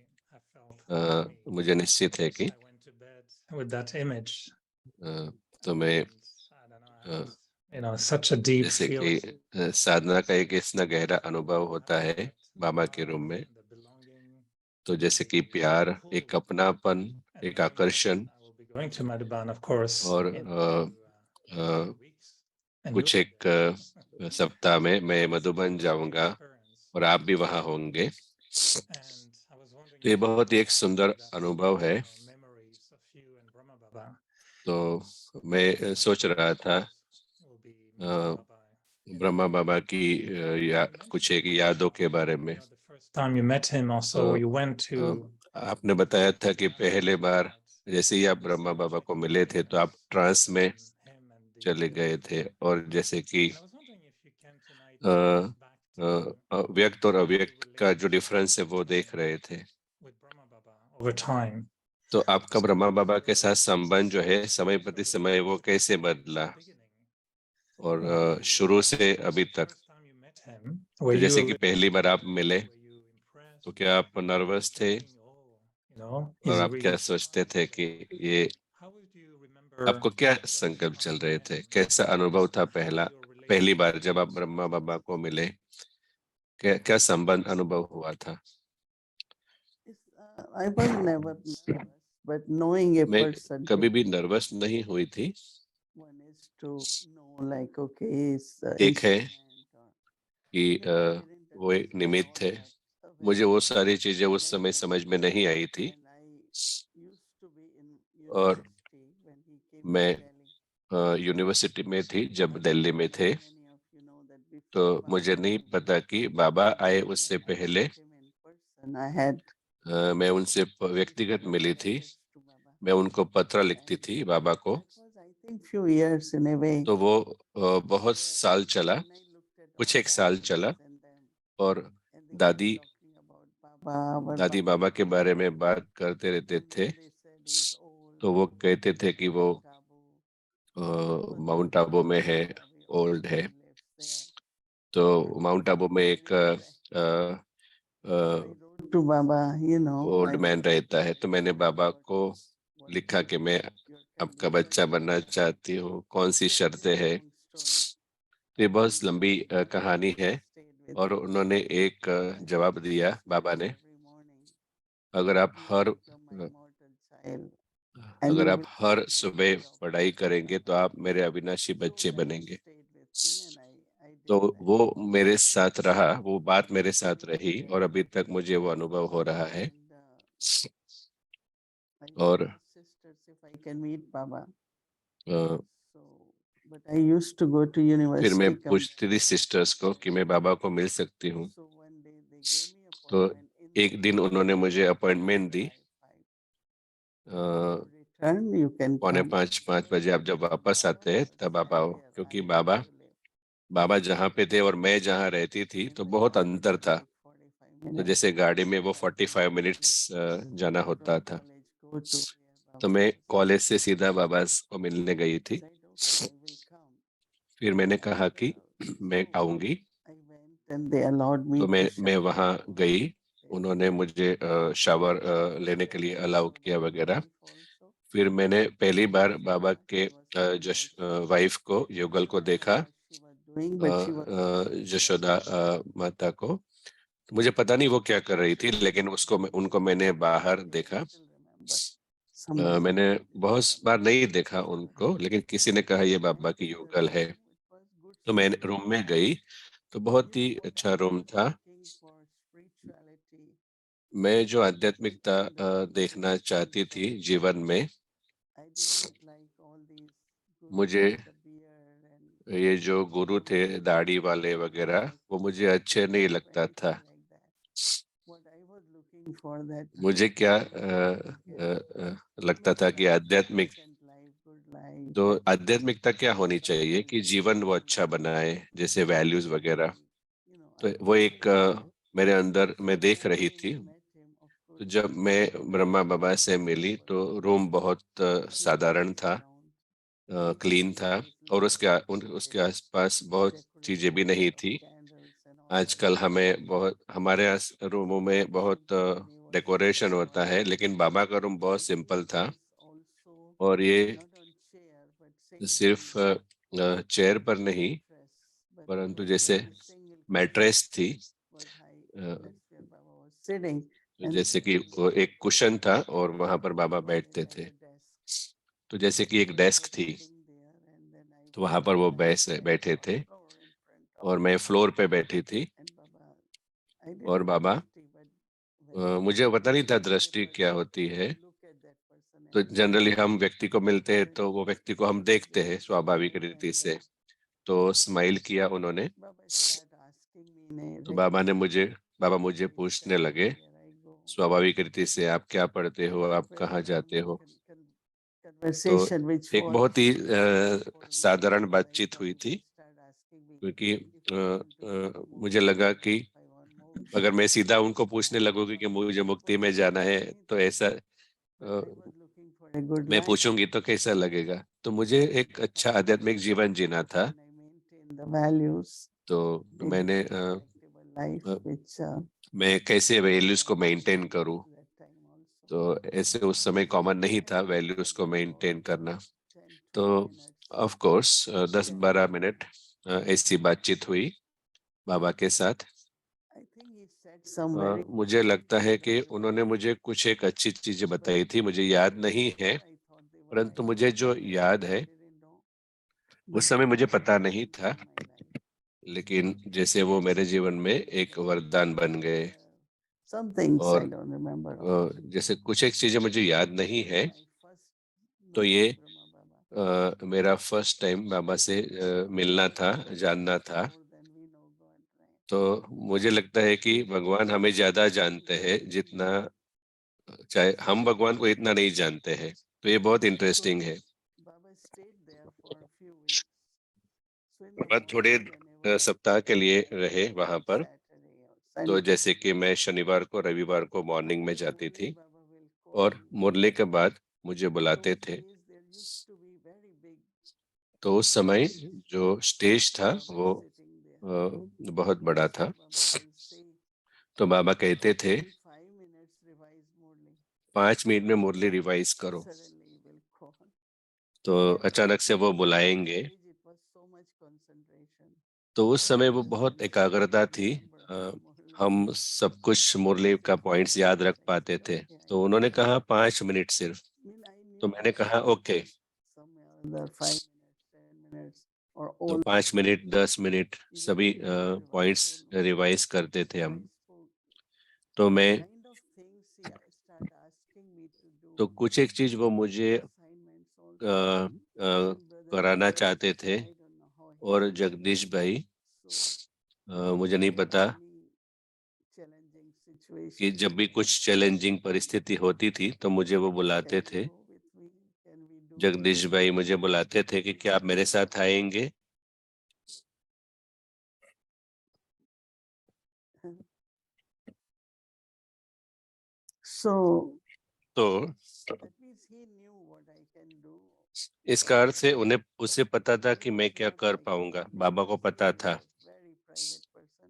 मुझे निश्चित है कि तो मैं जैसे कि साधना का एक इतना गहरा अनुभव होता है बाबा के रूम में, तो जैसे कि प्यार, एक अपनापन, एक आकर्षण, और कुछ एक सप्ताह में मैं मधुबन जाऊंगा और आप भी वहां होंगे। तो ये बहुत ही एक सुंदर अनुभव है। तो मैं सोच रहा था ब्रह्मा बाबा की कुछ एक यादों के बारे में। तो आपने बताया था कि पहले बार जैसे ही आप ब्रह्मा बाबा को मिले थे तो आप ट्रांस में चले गए थे, और जैसे कि व्यक्त और अव्यक्त का जो डिफरेंस है वो देख रहे थे। तो आपका ब्रह्मा बाबा के साथ संबंध जो है समय प्रति समय वो कैसे बदला, और शुरू से अभी तक? तो जैसे कि पहली बार आप मिले तो क्या आप नर्वस थे, और आप क्या सोचते थे कि ये आपको क्या संकल्प चल रहे थे? कैसा अनुभव था पहली बार जब आप ब्रह्मा बाबा को मिले? क्या संबंध अनुभव हुआ था? I was never nervous, but knowing a मैं person कभी takes भी नर्वस नहीं हुई थी। one is to know like okay is एक है instrument or कि you know, I didn't वो एक understand निमित्त all है। that मुझे when वो I सारी चीजें उस समय met समझ him में नहीं आई थी। when I used to be in और university when he came मैं to Delhi. यूनिवर्सिटी में थी जब दिल्ली में थे, Many of you know that तो before मुझे Baba नहीं came, पता कि बाबा आए उससे when I पहले met him in person, I had मैं उनसे व्यक्तिगत मिली थी। letters to Baba. मैं उनको पत्र लिखती थी बाबा को। That was, I think, few years in a way. तो वो बहुत where साल चला, when I looked at कुछ all एक साल the चला। ideas and them, और and they दादी keep talking about Baba, our दादी Baba. बाबा के बारे में बात करते रहते And थे। then they said he's old. तो वो कहते थे कि वो Mount Abu. माउंट आबू में है, ओल्ड है। तो माउंट आबू में एक To Baba, you know, old man रहता है। तो मैंने बाबा को what लिखा कि मैं आपका बच्चा बनना चाहती हूँ, कौन सी शर्तें हैं। तो ये बहुत लंबी कहानी है। और उन्होंने एक जवाब दिया बाबा ने, अगर आप हर सुबह पढ़ाई करेंगे तो आप मेरे अविनाशी बच्चे बनेंगे। तो वो मेरे साथ रहा, वो बात मेरे साथ रही और अभी तक मुझे वो अनुभव हो रहा है। और फिर मैं पूछती थी सिस्टर्स को कि मैं बाबा को मिल सकती हूँ। तो एक दिन उन्होंने मुझे अपॉइंटमेंट दी, 4:45 बजे आप जब वापस आते हैं तब आप आओ, क्योंकि बाबा जहाँ पे थे और मैं जहाँ रहती थी तो बहुत अंतर था। तो जैसे गाड़ी में वो 45 मिनट्स जाना होता था। तो मैं कॉलेज से सीधा बाबा को मिलने गई थी। फिर मैंने कहा कि मैं आऊंगी। तो मैं वहाँ गई। उन्होंने मुझे शावर लेने के लिए अलाउ किया वगैरह। फिर मैंने पहली बार बाबा के वाइफ को, युगल को देखा, यशोदा माता को। मुझे पता नहीं वो क्या कर रही थी, लेकिन उनको मैंने बाहर देखा। मैंने बहुत बार नहीं देखा उनको, लेकिन किसी ने कहा ये बाबा की युगल है। तो मैं रूम में गई तो बहुत ही अच्छा रूम था। मैं जो आध्यात्मिकता देखना चाहती थी जीवन में, मुझे ये जो गुरु थे दाढ़ी वाले वगैरह, वो मुझे अच्छे नहीं लगता था। मुझे क्या लगता था कि आध्यात्मिकता क्या होनी चाहिए कि जीवन वो अच्छा बनाए, जैसे वैल्यूज वगैरह। तो वो एक मेरे अंदर मैं देख रही थी। तो जब मैं ब्रह्मा बाबा से मिली तो रूम बहुत साधारण था, क्लीन था, और उसके आसपास बहुत चीजें भी नहीं थी। आजकल हमारे रूमों में बहुत डेकोरेशन होता है, लेकिन बाबा का रूम बहुत सिंपल था। और ये सिर्फ चेयर पर नहीं, परंतु जैसे मैट्रेस थी, जैसे कि वो एक कुशन था और वहां पर बाबा बैठते थे। तो जैसे कि एक डेस्क थी, तो वहां पर वो बैठे थे और मैं फ्लोर पे बैठी थी। और बाबा, मुझे पता नहीं था दृष्टि क्या होती है। तो जनरली हम व्यक्ति को मिलते हैं तो वो व्यक्ति को हम देखते हैं स्वाभाविक रीति से। तो स्माइल किया उन्होंने। तो बाबा मुझे पूछने लगे स्वाभाविक रीति से, आप क्या पढ़ते हो, आप कहाँ जाते हो। तो एक बहुत ही साधारण बातचीत हुई थी, क्योंकि मुझे लगा कि अगर मैं सीधा उनको पूछने लगूंगी कि मुझे मुक्ति में जाना है, तो ऐसा मैं पूछूंगी तो कैसा लगेगा। तो मुझे एक अच्छा आध्यात्मिक जीवन जीना था। तो मैं कैसे वैल्यूज को मेंटेन करूं। तो ऐसे उस समय कॉमन नहीं था वैल्यूज को मेंटेन करना। तो ऑफ कोर्स 10-12 मिनट ऐसी बातचीत हुई बाबा के साथ। मुझे लगता है कि उन्होंने मुझे कुछ एक अच्छी चीजें बताई थी, मुझे याद नहीं है, परंतु मुझे जो याद है उस समय मुझे पता नहीं था, लेकिन जैसे वो मेरे जीवन में एक वरदान बन गए। और जैसे कुछ एक चीजें मुझे याद नहीं है, तो ये मेरा फर्स्ट टाइम बाबा से मिलना था, जानना था। तो मुझे लगता है कि भगवान हमें ज्यादा जानते हैं जितना, चाहे हम भगवान को इतना नहीं जानते हैं। तो ये बहुत इंटरेस्टिंग है। बाबा थोड़े सप्ताह के लिए रहे वहां पर। तो जैसे कि मैं शनिवार को रविवार को मॉर्निंग में जाती थी और मुरली के बाद मुझे बुलाते थे। तो उस समय जो स्टेज था वो बहुत बड़ा था। तो बाबा कहते थे 5 मिनट में मुरली रिवाइज करो। तो अचानक से वो बुलाएंगे। तो उस समय वो बहुत एकाग्रता थी। हम सब कुछ मुरली का पॉइंट्स याद रख पाते थे। तो उन्होंने कहा 5 मिनट सिर्फ। तो मैंने कहा ओके। तो 5 मिनट 10 मिनट सभी पॉइंट्स रिवाइज करते थे हम। तो मैं तो कुछ एक चीज वो मुझे कराना चाहते थे। और जगदीश भाई मुझे नहीं पता कि जब भी कुछ चैलेंजिंग परिस्थिति होती थी तो मुझे वो बुलाते थे। जगदीश भाई मुझे बुलाते थे कि क्या आप मेरे साथ आएंगे। तो इसका अर्थ है उसे पता था कि मैं क्या कर पाऊंगा, बाबा को पता था।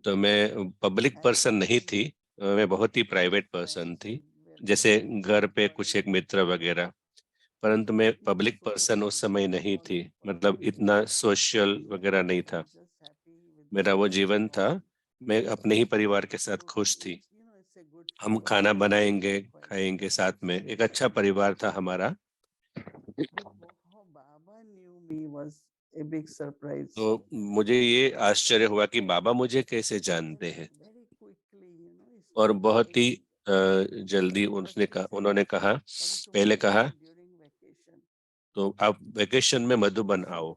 तो मैं पब्लिक पर्सन नहीं थी, मैं बहुत ही प्राइवेट पर्सन थी, जैसे घर पे कुछ एक मित्र वगैरह। परंतु मैं पब्लिक पर्सन उस समय नहीं थी, मतलब इतना सोशल वगैरह नहीं था। मेरा वो जीवन था, मैं अपने ही परिवार के साथ खुश थी। हम खाना बनाएंगे, खाएंगे साथ में, एक अच्छा परिवार था हमारा। तो मुझे ये आश्चर्य हुआ कि बाबा मुझे कैसे जानते हैं। और बहुत ही जल्दी उन्होंने कहा, पहले कहा तो आप वेकेशन में मधुबन आओ।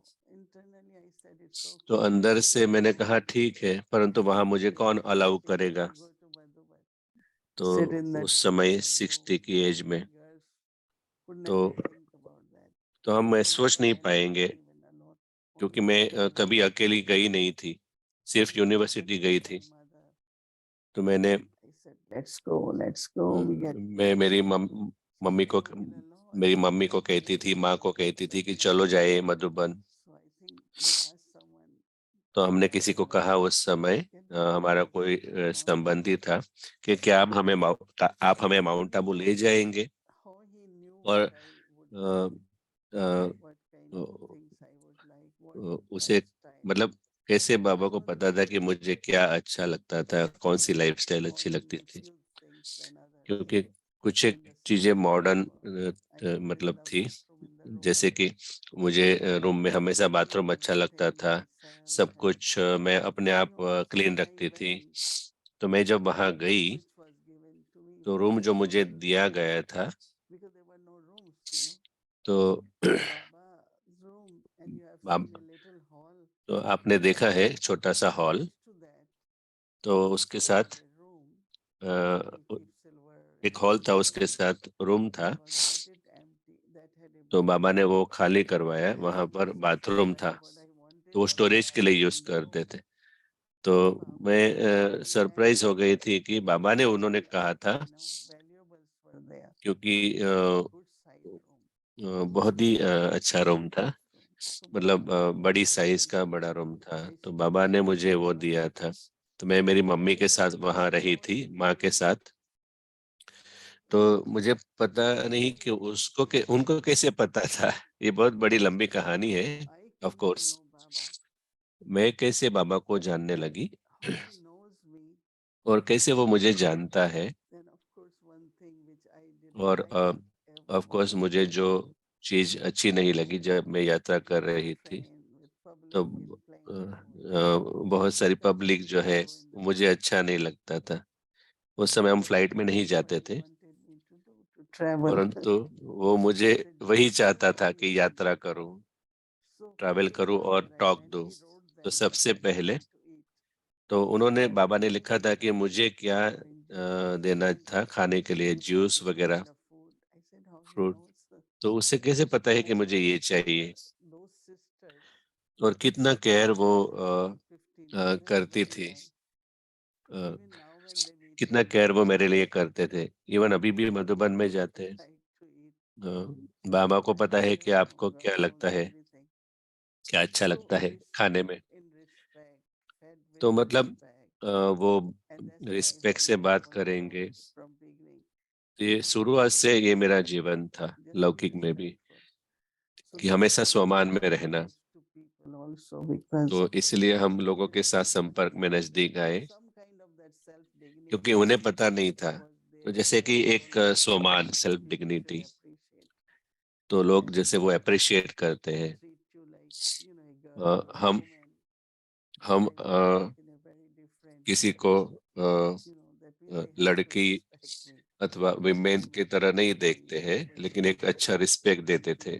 तो अंदर से मैंने कहा ठीक है, परंतु वहां मुझे कौन अलाउ करेगा। तो उस समय 60 की एज में तो हम सोच नहीं पाएंगे, क्योंकि मैं कभी अकेली गई नहीं थी, सिर्फ यूनिवर्सिटी गई थी। तो मैंने मैं मेरी मम्मी को कहती थी, माँ को कहती थी कि चलो जाए मधुबन। तो हमने किसी को कहा उस समय, हमारा कोई संबंधी था, कि क्या आप हमें माउंट आबू ले जाएंगे। और उसे मतलब कैसे बाबा को पता था कि मुझे क्या अच्छा लगता था, कौन सी लाइफस्टाइल अच्छी लगती थी। क्योंकि कुछ एक चीजें मॉडर्न मतलब थी, जैसे कि मुझे रूम में हमेशा बाथरूम अच्छा लगता था, सब कुछ मैं अपने आप क्लीन रखती थी। तो मैं जब वहां गई तो रूम जो मुझे दिया गया था, तो तो आपने देखा है छोटा सा हॉल, तो उसके साथ एक हॉल था, उसके साथ रूम था। तो बाबा ने वो खाली करवाया, वहां पर बाथरूम था, तो वो स्टोरेज के लिए यूज करते थे। तो मैं सरप्राइज हो गई थी कि बाबा ने उन्होंने कहा था, क्योंकि बहुत ही अच्छा रूम था, मतलब बड़ी साइज का बड़ा रूम था। तो बाबा ने मुझे वो दिया था। तो मैं मेरी मम्मी के साथ वहां रही थी, माँ के साथ। तो मुझे पता नहीं कि उसको उनको कैसे पता था। ये बहुत बड़ी लंबी कहानी है। ऑफ कोर्स मैं कैसे बाबा को जानने लगी और कैसे वो मुझे जानता है, और ऑफ कोर्स मुझे जो चीज अच्छी नहीं लगी जब मैं यात्रा कर रही थी, तो बहुत सारी पब्लिक जो है मुझे अच्छा नहीं लगता था। उस समय हम फ्लाइट में नहीं जाते थे, परंतु वो मुझे वही चाहता था कि यात्रा करूं, ट्रैवल करूं और टॉक दूं। तो सबसे पहले तो उन्होंने, बाबा ने लिखा था कि मुझे क्या देना था खाने के लिए, जूस वगैरह, फ्रूट। तो उससे कैसे पता है कि मुझे ये चाहिए, और कितना केयर वो करती थी, अ, कितना केयर वो मेरे लिए करते थे। इवन अभी भी मधुबन में जाते हैं, बाबा को पता है कि आपको क्या लगता है, क्या अच्छा लगता है खाने में। तो मतलब वो रिस्पेक्ट से बात करेंगे। तो ये शुरुआत से ये मेरा जीवन था लौकिक में भी, कि हमेशा स्वमान में रहना। तो इसलिए हम लोगों के साथ संपर्क में नजदीक आए, क्योंकि उन्हें पता नहीं था। तो जैसे कि एक स्वमान, सेल्फ डिग्निटी, तो लोग जैसे वो अप्रिशिएट करते हैं। हम किसी को लड़की अथवा विमेन की तरह नहीं देखते हैं, लेकिन एक अच्छा रिस्पेक्ट देते थे।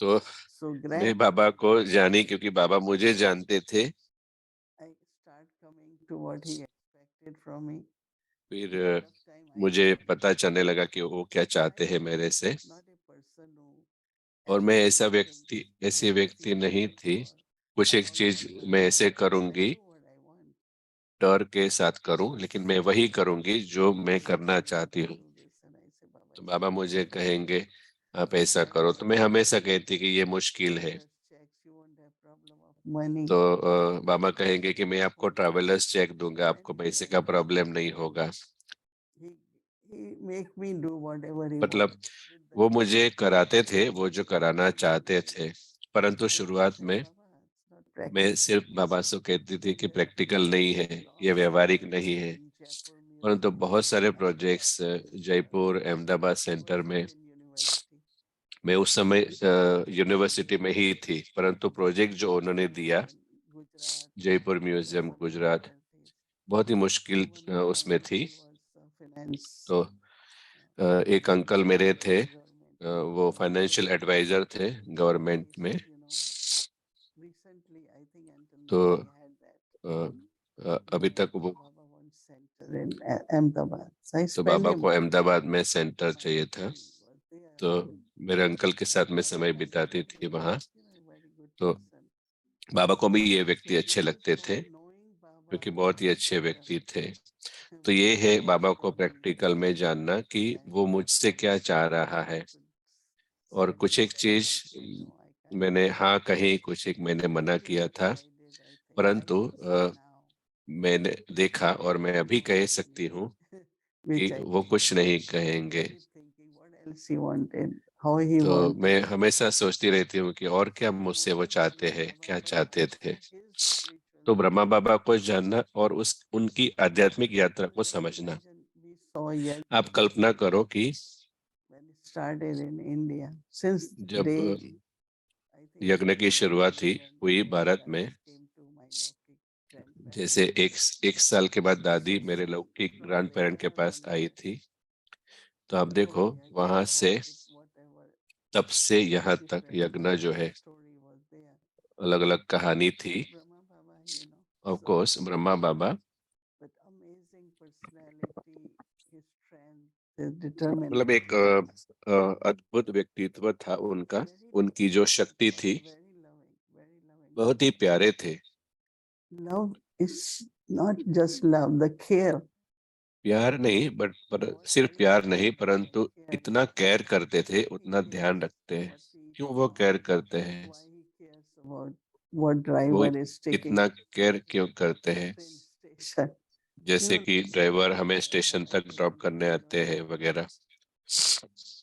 तो मैं बाबा को जानी क्योंकि बाबा मुझे जानते थे। फिर मुझे पता चलने लगा कि वो क्या चाहते हैं मेरे से, और मैं ऐसी व्यक्ति नहीं थी। कुछ एक चीज मैं ऐसे करूंगी, डर के साथ करूं, लेकिन मैं वही करूंगी जो मैं करना चाहती हूँ। तो बाबा मुझे कहेंगे आप ऐसा करो, तो मैं हमेशा कहती कि ये मुश्किल है। तो बाबा कहेंगे कि मैं आपको ट्रैवलर्स चेक दूंगा, आपको पैसे का प्रॉब्लम नहीं होगा। मतलब वो मुझे कराते थे वो जो कराना चाहते थे, परंतु शुरुआत में मैं सिर्फ बाबा से कहती थी कि प्रैक्टिकल नहीं है, ये व्यवहारिक नहीं है। परंतु बहुत सारे प्रोजेक्ट्स जयपुर, अहमदाबाद सेंटर में, मैं उस समय यूनिवर्सिटी में ही थी, परंतु प्रोजेक्ट जो उन्होंने दिया, जयपुर म्यूजियम, गुजरात, बहुत ही मुश्किल उसमें थी। तो एक अंकल मेरे थे, वो फाइनेंशियल एडवाइजर थे गवर्नमेंट में। तो अभी तक वो, तो बाबा को अहमदाबाद में सेंटर चाहिए था, तो मेरे अंकल के साथ में समय बिताती थी वहाँ। तो बाबा को भी ये व्यक्ति अच्छे लगते थे, क्योंकि बहुत ही अच्छे व्यक्ति थे। तो ये है बाबा को प्रैक्टिकल में जानना कि वो मुझसे क्या चाह रहा है। और कुछ एक चीज मैंने हाँ कही, कुछ एक मैंने मना किया था, परंतु मैंने देखा, और मैं अभी कह सकती हूँ कि वो कुछ नहीं कहेंगे। तो मैं हमेशा सोचती रहती हूँ कि और क्या मुझसे वो चाहते हैं, क्या चाहते थे। तो ब्रह्मा बाबा को जानना और उनकी आध्यात्मिक यात्रा को समझना। आप कल्पना करो कि जब यज्ञ की शुरुआत हुई भारत में, जैसे एक साल के बाद दादी मेरे लौकिक ग्रैंड पेरेंट के पास आई थी, तो आप देखो वहां से तब से यहाँ तक यज्ञ जो है, अलग अलग कहानी थी। ऑफ कोर्स ब्रह्मा बाबा, मतलब एक अद्भुत व्यक्तित्व था उनका, उनकी जो शक्ति थी, बहुत ही प्यारे थे। Love is not just love, the care. प्यार नहीं, पर सिर्फ प्यार नहीं, परंतु इतना केयर करते थे, उतना ध्यान रखते हैं। क्यों वो केयर करते हैं? what वो driver is taking इतना केयर क्यों करते हैं, train station. जैसे know, कि ड्राइवर हमें स्टेशन तक ड्रॉप करने आते हैं वगैरह। I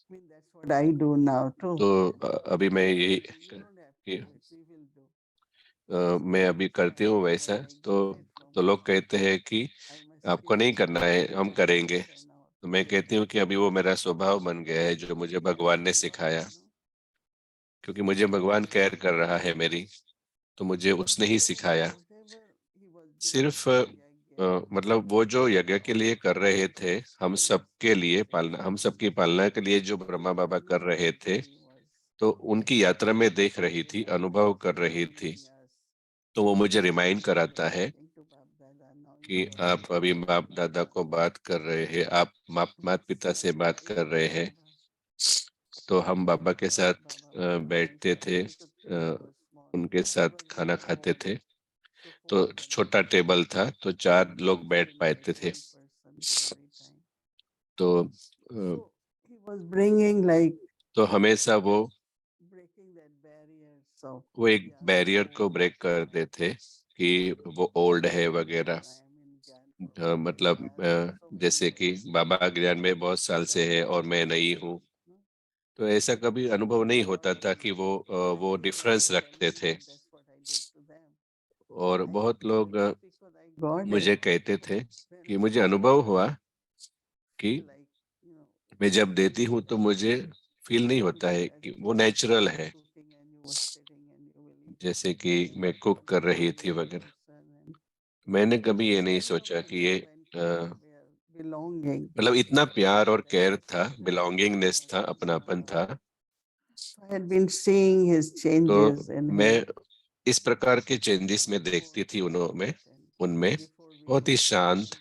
mean, that's what I do now too. तो अभी मैं यही You don't have to कि- do it, we will do. मैं अभी करती हूँ वैसा। तो लोग कहते हैं कि आपको नहीं करना है, हम करेंगे। तो मैं कहती हूँ कि अभी वो मेरा स्वभाव बन गया है जो मुझे भगवान ने सिखाया, क्योंकि मुझे भगवान केयर कर रहा है मेरी, तो मुझे उसने ही सिखाया। सिर्फ मतलब वो जो यज्ञ के लिए कर रहे थे, हम सबके लिए पालना, हम सबकी पालना के लिए जो ब्रह्मा बाबा कर रहे थे, तो उनकी यात्रा में देख रही थी, अनुभव कर रही थी। तो वो मुझे रिमाइंड कराता है कि आप अभी बाप दादा को बात कर रहे हैं, आप माता पिता से बात कर रहे हैं। तो हम बाबा के साथ बैठते थे, उनके साथ खाना खाते थे। तो छोटा टेबल था, तो 4 लोग बैठ पाते थे। तो तो हमेशा वो एक बैरियर को ब्रेक करते थे कि वो ओल्ड है वगैरह। मतलब जैसे कि बाबा ज्ञान में बहुत साल से है और मैं नहीं हूँ, तो ऐसा कभी अनुभव नहीं होता था कि वो डिफरेंस रखते थे। और बहुत लोग मुझे कहते थे कि मुझे अनुभव हुआ कि मैं जब देती हूँ तो मुझे फील नहीं होता है कि वो नेचुरल है, जैसे कि मैं कुक कर रही थी वगैरह। मैंने कभी ये नहीं सोचा कि ये मतलब इतना प्यार और केयर था, बिलोंगिंगनेस था, अपनापन था। तो मैं इस प्रकार के चेंजेस में देखती थी उनमें बहुत ही शांत।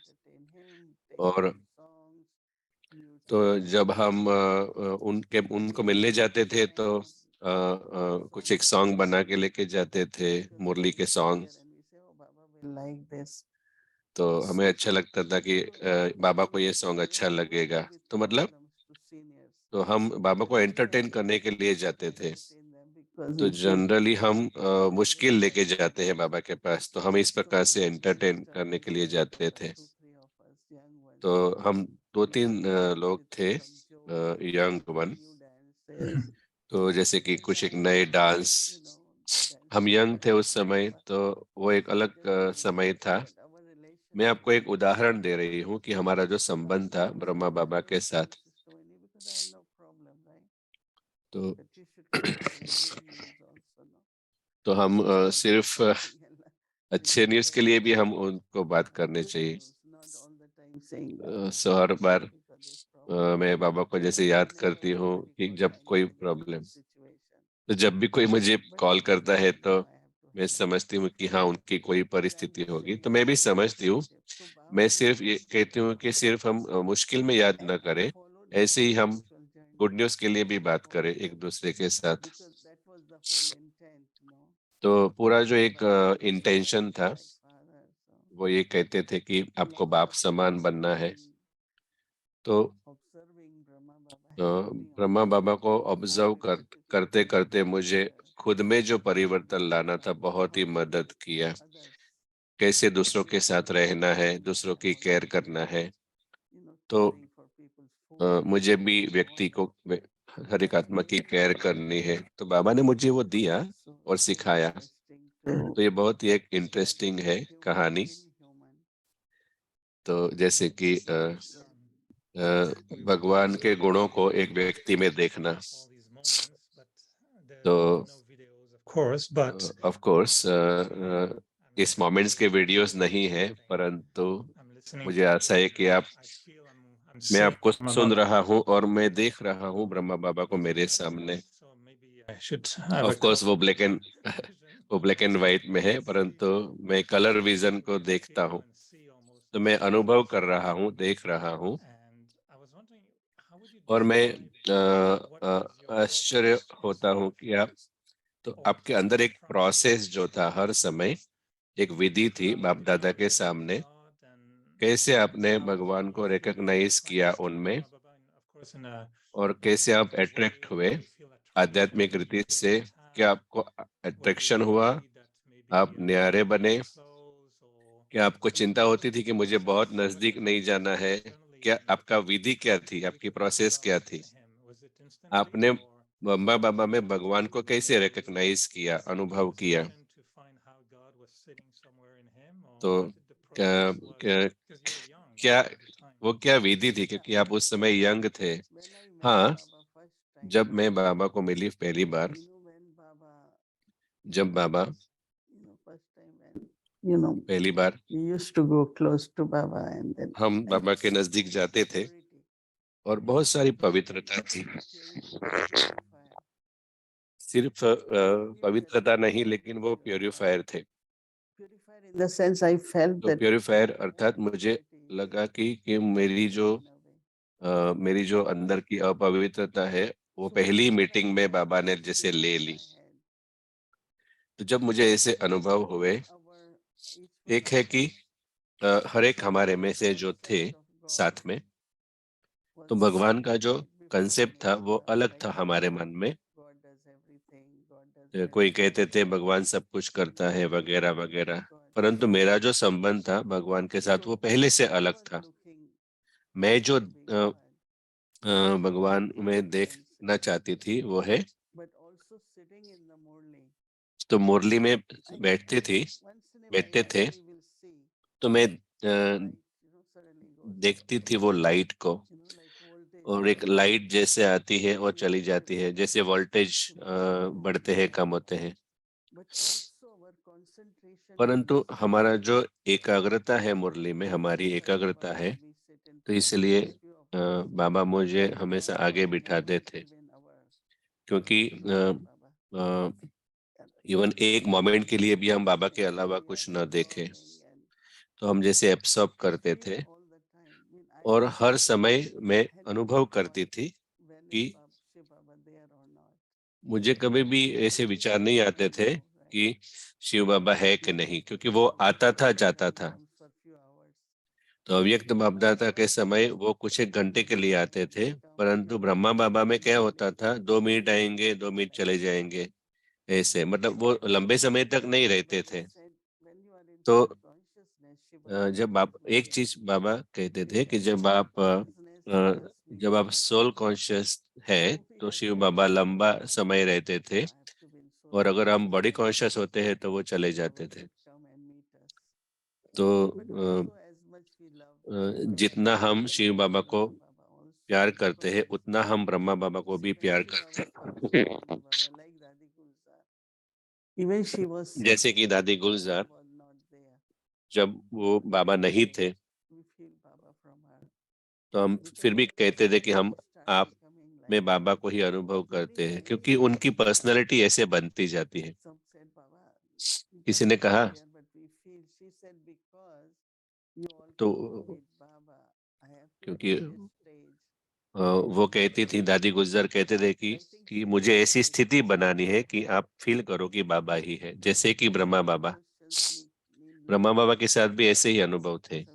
और तो जब हम उनको मिलने जाते थे तो कुछ एक सॉन्ग बना के लेके जाते थे, मुरली के सॉन्ग। तो हमें अच्छा लगता था कि बाबा को ये सॉन्ग अच्छा लगेगा, तो मतलब तो हम बाबा को एंटरटेन करने के लिए जाते थे। तो जनरली हम मुश्किल लेके जाते हैं बाबा के पास, तो हम इस प्रकार से एंटरटेन करने के लिए जाते थे। तो हम 2-3 लोग थे यंग वन। तो जैसे कि कुछ एक नए डांस, हम यंग थे उस समय, तो वो एक अलग समय था। मैं आपको एक उदाहरण दे रही हूँ कि हमारा जो संबंध था ब्रह्मा बाबा के साथ। तो हम सिर्फ अच्छे न्यूज़ के लिए भी हम उनको बात करने चाहिए। सो हर बार मैं बाबा को जैसे याद करती हूँ कि जब कोई प्रॉब्लम, तो जब भी कोई मुझे कॉल करता है तो मैं समझती हूँ कि हाँ उनकी कोई परिस्थिति होगी, तो मैं भी समझती हूँ। मैं सिर्फ ये कहती हूँ कि सिर्फ हम मुश्किल में याद न करें, ऐसे ही हम गुड न्यूज़ के लिए भी बात करें एक दूसरे के साथ। तो पूरा जो एक इंटेंशन था, वो ये कहते थे कि आपको बाप समान बनना है। तो ब्रह्मा बाबा को ऑब्जर्व करते करते मुझे खुद में जो परिवर्तन लाना था, बहुत ही मदद किया। कैसे दूसरों के साथ रहना है, दूसरों की केयर करना है। तो मुझे भी व्यक्ति को, हर एक आत्मा की केयर करनी है, तो बाबा ने मुझे वो दिया और सिखाया। तो ये बहुत ही एक इंटरेस्टिंग है कहानी। तो जैसे कि भगवान के गुणों को एक व्यक्ति में देखना। तो ऑफ कोर्स इस मोमेंट्स के वीडियोस नहीं है, परंतु मुझे आशा है कि मैं आपको सुन रहा हूँ और मैं देख रहा हूँ ब्रह्मा बाबा को मेरे सामने। ऑफ कोर्स वो ब्लैक एंड व्हाइट में है, परंतु मैं कलर विजन को देखता हूँ। तो मैं अनुभव कर रहा हूँ, देख रहा हूँ। और मैं आश्चर्य होता हूँ कि आपके अंदर एक प्रोसेस जो था, हर समय एक विधि थी बाप दादा के सामने। कैसे आपने भगवान को रिकॉग्नाइज किया उनमें, और कैसे आप अट्रैक्ट हुए आध्यात्मिक रीति से। क्या आपको अट्रैक्शन हुआ आप न्यारे बने? close or क्या आपको चिंता होती थी कि मुझे बहुत नजदीक नहीं जाना है? क्या आपका विधि क्या थी? आपकी प्रोसेस क्या थी? was it instantly आपने or बम्बा बाबा में भगवान को कैसे रिकॉग्नाइज किया, अनुभव किया? to find how God was sitting somewhere in him or तो what the क्या, process was क्या, because you were young क्या at the time. वो क्या विधि थी, क्योंकि आप उस समय यंग थे? When I met हाँ, Baba first time, जब मैं बाबा को मिली पहली बार, when Baba, जब बाबा first time when, पहली बार we used to go close to Baba and then हम बाबा के नजदीक जाते थे और बहुत सारी पवित्रता थी। सिर्फ पवित्रता नहीं, लेकिन वो प्योरीफायर थे। Purified in the sense I felt तो that प्योरीफायर अर्थात मुझे लगा कि मेरी जो अंदर की अपवित्रता है वो पहली मीटिंग में बाबा ने जैसे ले ली। तो जब मुझे ऐसे अनुभव हुए, एक है कि हर एक हमारे में से जो थे साथ में, तो भगवान का जो कंसेप्ट था वो अलग था हमारे मन में। कोई कहते थे भगवान सब कुछ करता है वगैरह वगैरह, परंतु मेरा जो संबंध था भगवान के साथ वो पहले से अलग था। मैं जो भगवान में देखना चाहती थी वो है, तो मुरली में बैठते थे तो मैं देखती थी वो लाइट को, और एक लाइट जैसे आती है और चली जाती है, जैसे वोल्टेज बढ़ते हैं कम होते हैं। परंतु हमारा जो एकाग्रता है मुरली में, हमारी एकाग्रता है, तो इसलिए बाबा मुझे हमेशा आगे बिठाते थे, क्योंकि इवन एक मोमेंट के लिए भी हम बाबा के अलावा कुछ न देखें, तो हम जैसे एब्सॉर्ब करते थे। और हर समय मैं अनुभव करती थी कि मुझे कभी भी ऐसे विचार नहीं आते थे कि शिव बाबा है कि नहीं, क्योंकि वो आता था जाता था। तो अव्यक्त बापदाता के समय वो कुछ एक घंटे के लिए आते थे, परंतु ब्रह्मा बाबा में क्या होता था, 2 मिनट आएंगे 2 मिनट चले जाएंगे, ऐसे, मतलब वो लंबे समय तक नहीं रहते थे। तो जब आप एक चीज बाबा कहते थे कि जब आप सोल कॉन्शियस है तो शिव बाबा लंबा समय रहते थे, और अगर हम बॉडी कॉन्शियस होते हैं तो वो चले जाते थे। तो जितना हम शिव बाबा को प्यार करते हैं उतना हम ब्रह्मा बाबा को भी प्यार करते हैं। जैसे कि दादी गुलजार, जब वो बाबा नहीं थे तो हम फिर भी कहते थे कि हम आप में बाबा को ही अनुभव करते हैं, क्योंकि उनकी पर्सनालिटी ऐसे बनती जाती है। किसी ने कहा तो, क्योंकि वो कहती थी, दादी गुजर कहते थे कि मुझे ऐसी स्थिति बनानी है कि आप फील करो कि बाबा ही है, जैसे कि ब्रह्मा बाबा के साथ भी ऐसे ही अनुभव थे,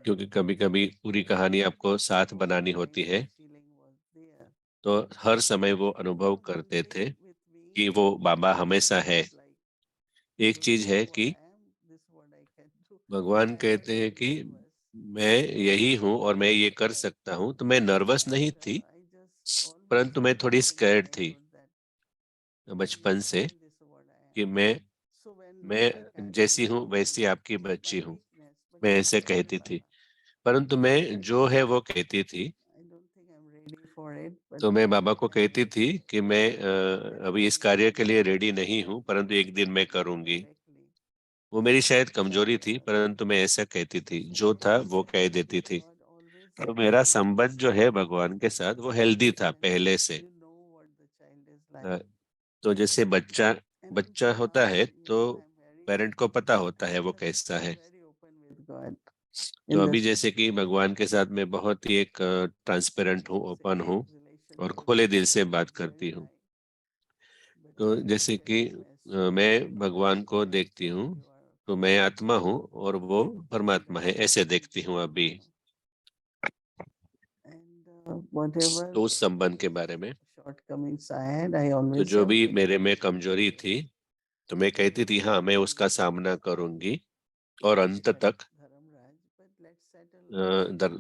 क्योंकि कभी कभी पूरी कहानी आपको साथ बनानी होती है। तो हर समय वो अनुभव करते थे कि वो बाबा हमेशा है। एक चीज है कि भगवान कहते हैं कि मैं यही हूँ और मैं ये कर सकता हूँ, तो मैं नर्वस नहीं थी, परंतु मैं थोड़ी स्कैर्ड थी बचपन से कि मैं जैसी हूँ वैसी आपकी बच्ची हूँ, मैं ऐसे कहती थी। परंतु मैं जो है वो कहती थी, तो मैं बाबा को कहती थी कि मैं अभी इस कार्य के लिए रेडी नहीं हूँ, परंतु एक दिन मैं करूँगी। वो मेरी शायद कमजोरी थी, परंतु मैं ऐसा कहती थी, जो था वो कह देती थी। तो मेरा संबंध जो है भगवान के साथ वो हेल्दी था पहले से। तो जैसे बच्चा होता है तो पेरेंट को पता होता है वो कैसा है। तो अभी जैसे कि भगवान के साथ मैं बहुत ही एक ट्रांसपेरेंट हूँ, ओपन हूँ और खुले दिल से बात करती हूँ। तो जैसे कि मैं भगवान को देखती हूँ तो मैं आत्मा हूँ और वो परमात्मा है, ऐसे देखती हूँ अभी। तो उस संबंध के बारे में shortcomings I had, I तो always जो have भी to मेरे में overcome कमजोरी them. थी तो मैं कहती थी हाँ मैं उसका सामना करूंगी और अंत But तक Dharamraj, but let's settle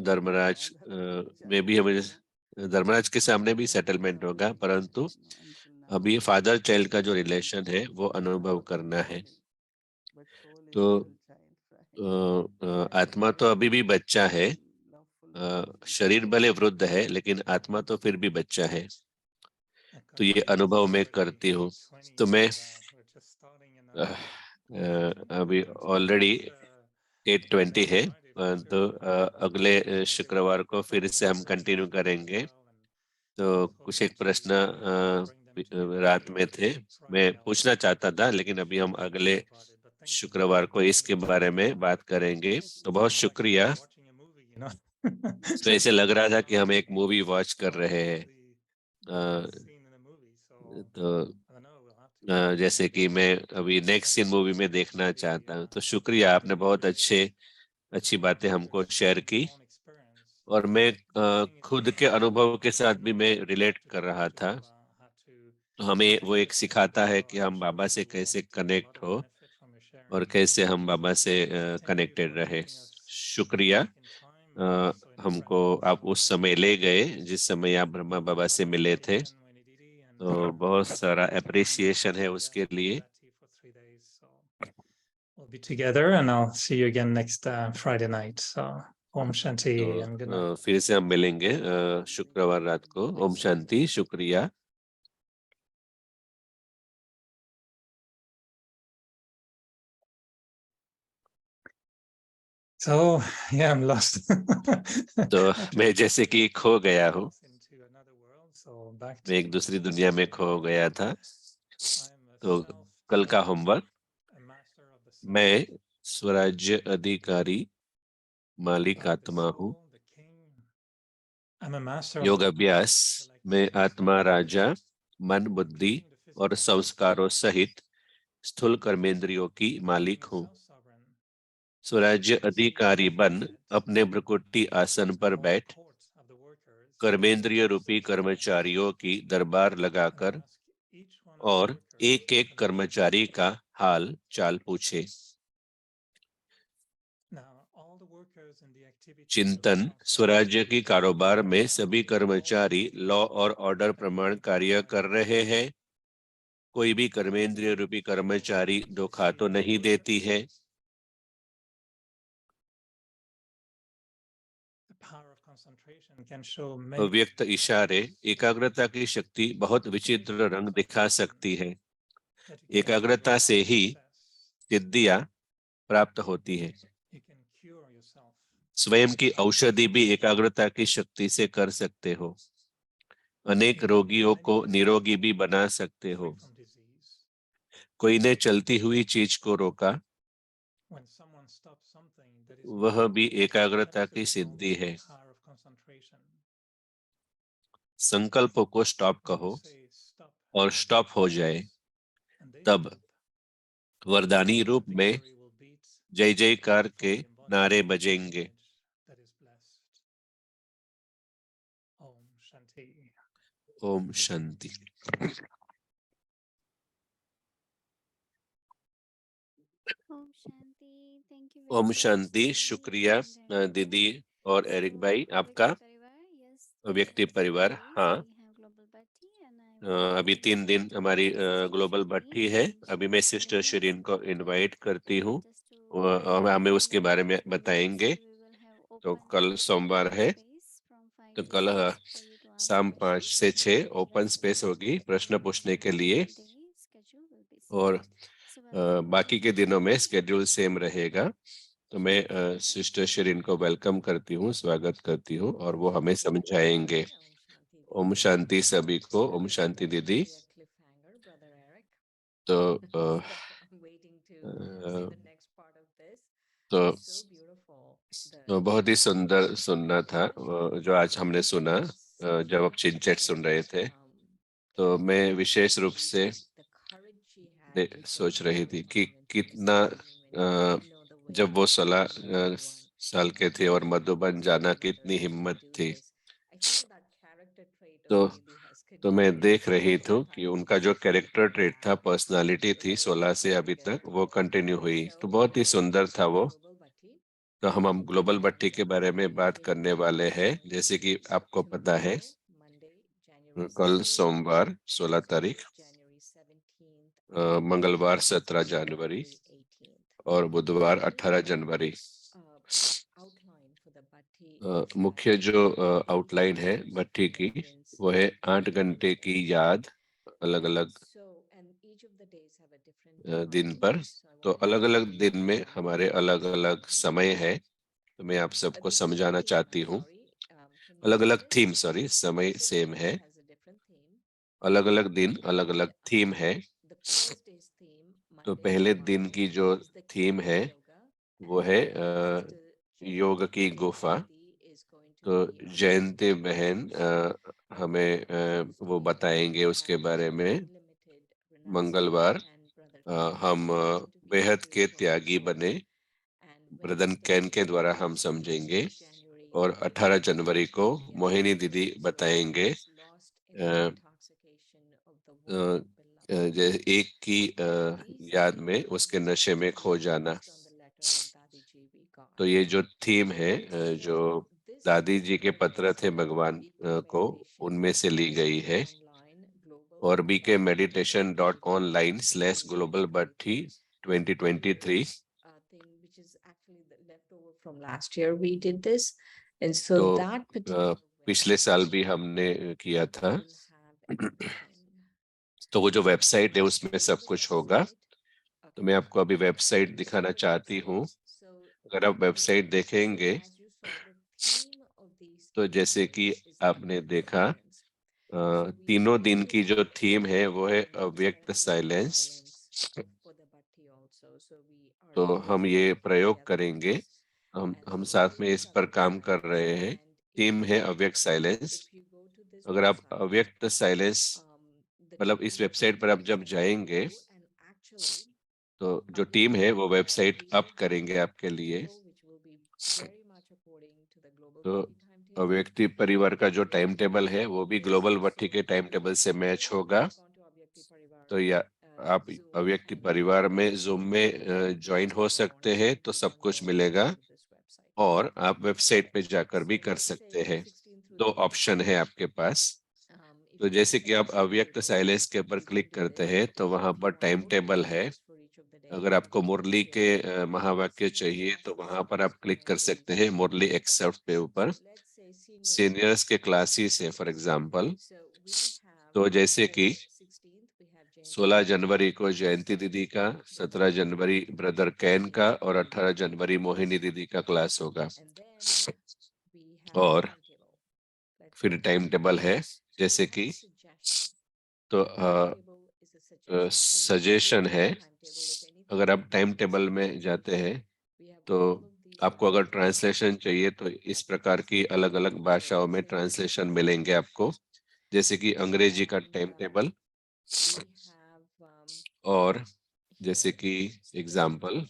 Dharmaraj Dharamraj में भी हमें धर्मराज के सामने भी सेटलमेंट होगा, परंतु अभी फादर चाइल्ड का जो रिलेशन है वो अनुभव करना है। तो आत्मा तो अभी भी बच्चा है, शरीर भले वृद्ध है लेकिन आत्मा तो फिर भी बच्चा है। तो ये अनुभव मैं करती हूँ। तो मैं अभी ऑलरेडी 8:20 है, तो अगले शुक्रवार को फिर से हम कंटिन्यू करेंगे। तो कुछ एक प्रश्न रात में थे, मैं पूछना चाहता था, लेकिन अभी हम अगले शुक्रवार को इसके बारे में बात करेंगे। तो बहुत शुक्रिया। तो ऐसे लग रहा था कि हम एक मूवी वॉच कर रहे हैं। तो जैसे कि मैं अभी नेक्स्ट सीन मूवी में देखना चाहता हूँ। तो शुक्रिया, आपने बहुत अच्छी बातें हमको शेयर की और मैं खुद के अनुभव के साथ भी मैं रिलेट कर रहा था। हमें वो एक सिखाता है कि हम बाबा से कैसे कनेक्ट हो और कैसे हम बाबा से कनेक्टेड रहे। शुक्रिया, हमको आप उस समय ले गए जिस समय आप ब्रह्मा बाबा से मिले थे, तो बहुत सारा अप्रिसिएशन है उसके लिए। We'll be together and I'll see you again next Friday night. So Om Shanti and good night. फिर से हम मिलेंगे शुक्रवार रात को। ओम शांति, शुक्रिया। So yeah, I'm lost. तो मैं जैसे कि खो गया हूँ, Into another world, so back मैं एक to दूसरी दुनिया में खो गया था। तो कल का homework, a master of the मैं स्वराज्य अधिकारी मालिक आत्मा हूँ। soul, the king. I'm a master of योग the अभ्यास, मैं आत्मा राजा मन बुद्धि और संस्कारों सहित स्थूल कर्मेंद्रियों की मालिक हूँ। स्वराज्य अधिकारी बन अपने भ्रुकुटी आसन पर बैठ कर्मेंद्रिय रूपी कर्मचारियों की दरबार लगाकर और एक एक कर्मचारी का हाल चाल पूछे। चिंतन, स्वराज्य की कारोबार में सभी कर्मचारी लॉ और ऑर्डर प्रमाण कार्य कर रहे हैं। कोई भी कर्मेंद्रिय रूपी कर्मचारी धोखा तो नहीं देती है। अव्यक्त इशारे एकाग्रता की शक्ति बहुत विचित्र रंग दिखा सकती है। एकाग्रता से ही सिद्धियां प्राप्त होती है। स्वयं की औषधि भी एकाग्रता की शक्ति से कर सकते हो। अनेक रोगियों को निरोगी भी बना सकते हो। कोई ने चलती हुई चीज को रोका, वह भी एकाग्रता की सिद्धि है। संकल्प को स्टॉप कहो और स्टॉप हो जाए, तब वरदानी रूप में जय जयकार के नारे बजेंगे। ओम शांति। ओम शांति। शुक्रिया दीदी और एरिक भाई, आपका व्यक्ति परिवार। हाँ, अभी 3 दिन हमारी ग्लोबल भट्टी है। अभी मैं सिस्टर शिरीन को इनवाइट करती हूँ, हमें उसके बारे में बताएंगे। तो कल सोमवार है, तो कल शाम 5 से 6 ओपन स्पेस होगी प्रश्न पूछने के लिए, और बाकी के दिनों में स्केड्यूल सेम रहेगा। तो मैं सिस्टर शिरीन को वेलकम करती हूँ, स्वागत करती हूँ, और वो हमें समझाएंगे। ओम शांति सभी को। ओम शांति दीदी। तो बहुत ही सुंदर सुनना था जो आज हमने सुना। जब आप चिंचट सुन रहे थे तो मैं विशेष रूप से सोच रही थी कि कितना जब वो 16 साल के थे और मधुबन जाना कितनी हिम्मत थी। तो तो मैं देख रही थी कि उनका जो कैरेक्टर ट्रेट था, पर्सनालिटी थी 16 से अभी तक, वो कंटिन्यू हुई। तो बहुत ही सुंदर था वो। तो हम ग्लोबल भट्टी के बारे में बात करने वाले हैं। जैसे कि आपको पता है, कल सोमवार 16 तारीख, मंगलवार 17 जनवरी और बुधवार 18 जनवरी। मुख्य जो आउटलाइन है भट्टी की, वो है 8 घंटे की याद अलग अलग दिन पर। तो अलग अलग दिन में हमारे अलग अलग समय है। तो मैं आप सबको समझाना चाहती हूँ, अलग अलग थीम, सॉरी, समय सेम है, अलग अलग दिन अलग अलग थीम है। तो पहले दिन की जो थीम है वो है योग की गुफा। तो जयंती बहन हमें वो बताएंगे उसके बारे में। मंगलवार हम बेहद के त्यागी बने, ब्रदन कैन के द्वारा हम समझेंगे। और 18 जनवरी को मोहिनी दीदी बताएंगे एक की याद में उसके नशे में खो जाना। तो ये जो थीम है, जो दादी जी के पत्र थे भगवान को, उनमें से ली गई है। और bkmeditation.online/global2023। from last year we did this, and so तो that particular पिछले साल भी हमने किया था। तो वो जो वेबसाइट है उसमें सब कुछ होगा। तो मैं आपको अभी वेबसाइट दिखाना चाहती हूँ। अगर आप वेबसाइट देखेंगे तो जैसे कि आपने देखा, तीनों दिन की जो थीम है वो है अव्यक्त साइलेंस। तो हम ये प्रयोग करेंगे, हम साथ में इस पर काम कर रहे हैं। थीम है अव्यक्त साइलेंस। अगर आप अव्यक्त साइलेंस मतलब इस वेबसाइट पर आप जब जाएंगे तो जो टीम है वो वेबसाइट अप करेंगे आपके लिए। तो अव्यक्ति परिवार का जो टाइम टेबल है वो भी ग्लोबल भट्टी के टाइम टेबल से मैच होगा। तो या आप अव्यक्ति परिवार में जूम में ज्वाइन हो सकते हैं, तो सब कुछ मिलेगा। और आप वेबसाइट पे जाकर भी कर सकते हैं। 2 ऑप्शन है आपके पास। तो जैसे कि आप अव्यक्त साइलेंस के ऊपर क्लिक करते हैं तो वहां पर टाइम टेबल है। अगर आपको मुरली के महावाक्य चाहिए तो वहां पर आप क्लिक कर सकते हैं मुरली एक्सेप्ट पे ऊपर। सीनियर्स के क्लासेस है फॉर एग्जांपल। तो जैसे कि 16 जनवरी को जयंती दीदी का, 17 जनवरी ब्रदर कैन का और 18 जनवरी मोहिनी दीदी का क्लास होगा। और फिर टाइम टेबल है जैसे कि, तो सजेशन है। अगर आप टाइम टेबल में जाते हैं तो आपको अगर ट्रांसलेशन चाहिए तो इस प्रकार की अलग अलग भाषाओं में ट्रांसलेशन मिलेंगे आपको। जैसे कि अंग्रेजी का टाइम टेबल, और जैसे कि एग्जाम्पल,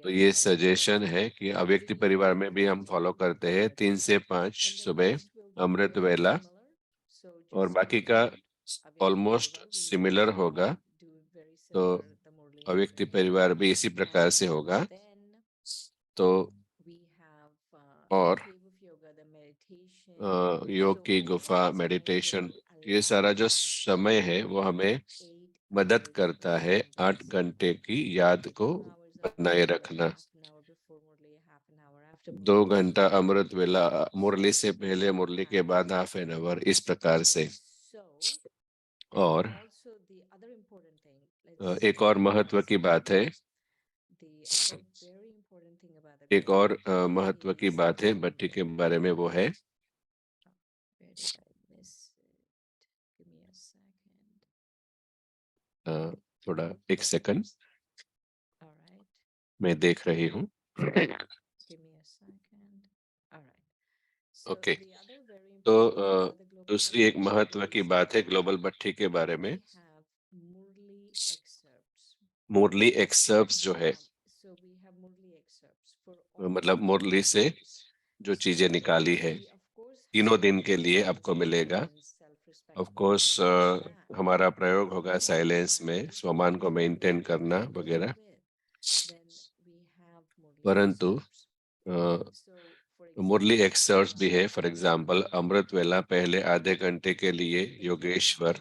तो ये सजेशन है कि अव्यक्ति परिवार में भी हम फॉलो करते हैं 3 से 5 सुबह अमृत वेला, और बाकी का ऑलमोस्ट सिमिलर होगा। तो अव्यक्ति परिवार भी इसी प्रकार से होगा। तो और योग की गुफा, मेडिटेशन, ये सारा जो समय है वो हमें मदद करता है 8 घंटे की याद को बनाए रखना। 2 घंटा अमृत वेला, मुरली से पहले, मुरली के बाद हाफ एन आवर, इस प्रकार से। और एक और महत्व की बात है, एक और महत्व की बात है भट्टी के बारे में, वो है थोड़ा 1 सेकंड, मैं देख रही हूँ। ओके, तो दूसरी एक महत्व की बात है ग्लोबल भट्टी के बारे में, मुरली एक्सर्प्स जो है, मतलब मुरली से जो चीजें निकाली है। तीनों दिन के लिए आपको मिलेगा। ऑफ कोर्स हमारा प्रयोग होगा साइलेंस में, स्वमान को मेंटेन करना वगैरह, परंतु मुरली एक्सर्ट्स भी है। फॉर एग्जांपल अमृत वेला पहले आधे घंटे के लिए योगेश्वर,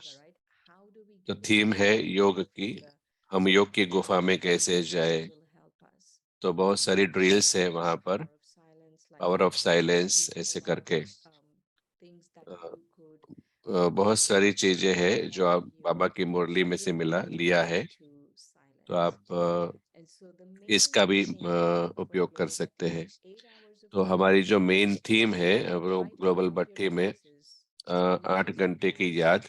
तो थीम है योग की, हम योग की गुफा में कैसे जाए। तो बहुत सारी ड्रिल्स है वहाँ पर, पावर ऑफ साइलेंस ऐसे करके बहुत सारी चीजें हैं जो आप बाबा की मुरली में से लिया है। तो आप इसका भी उपयोग कर सकते हैं। तो हमारी जो मेन थीम है ग्लोबल भट्टी में 8 घंटे की याद,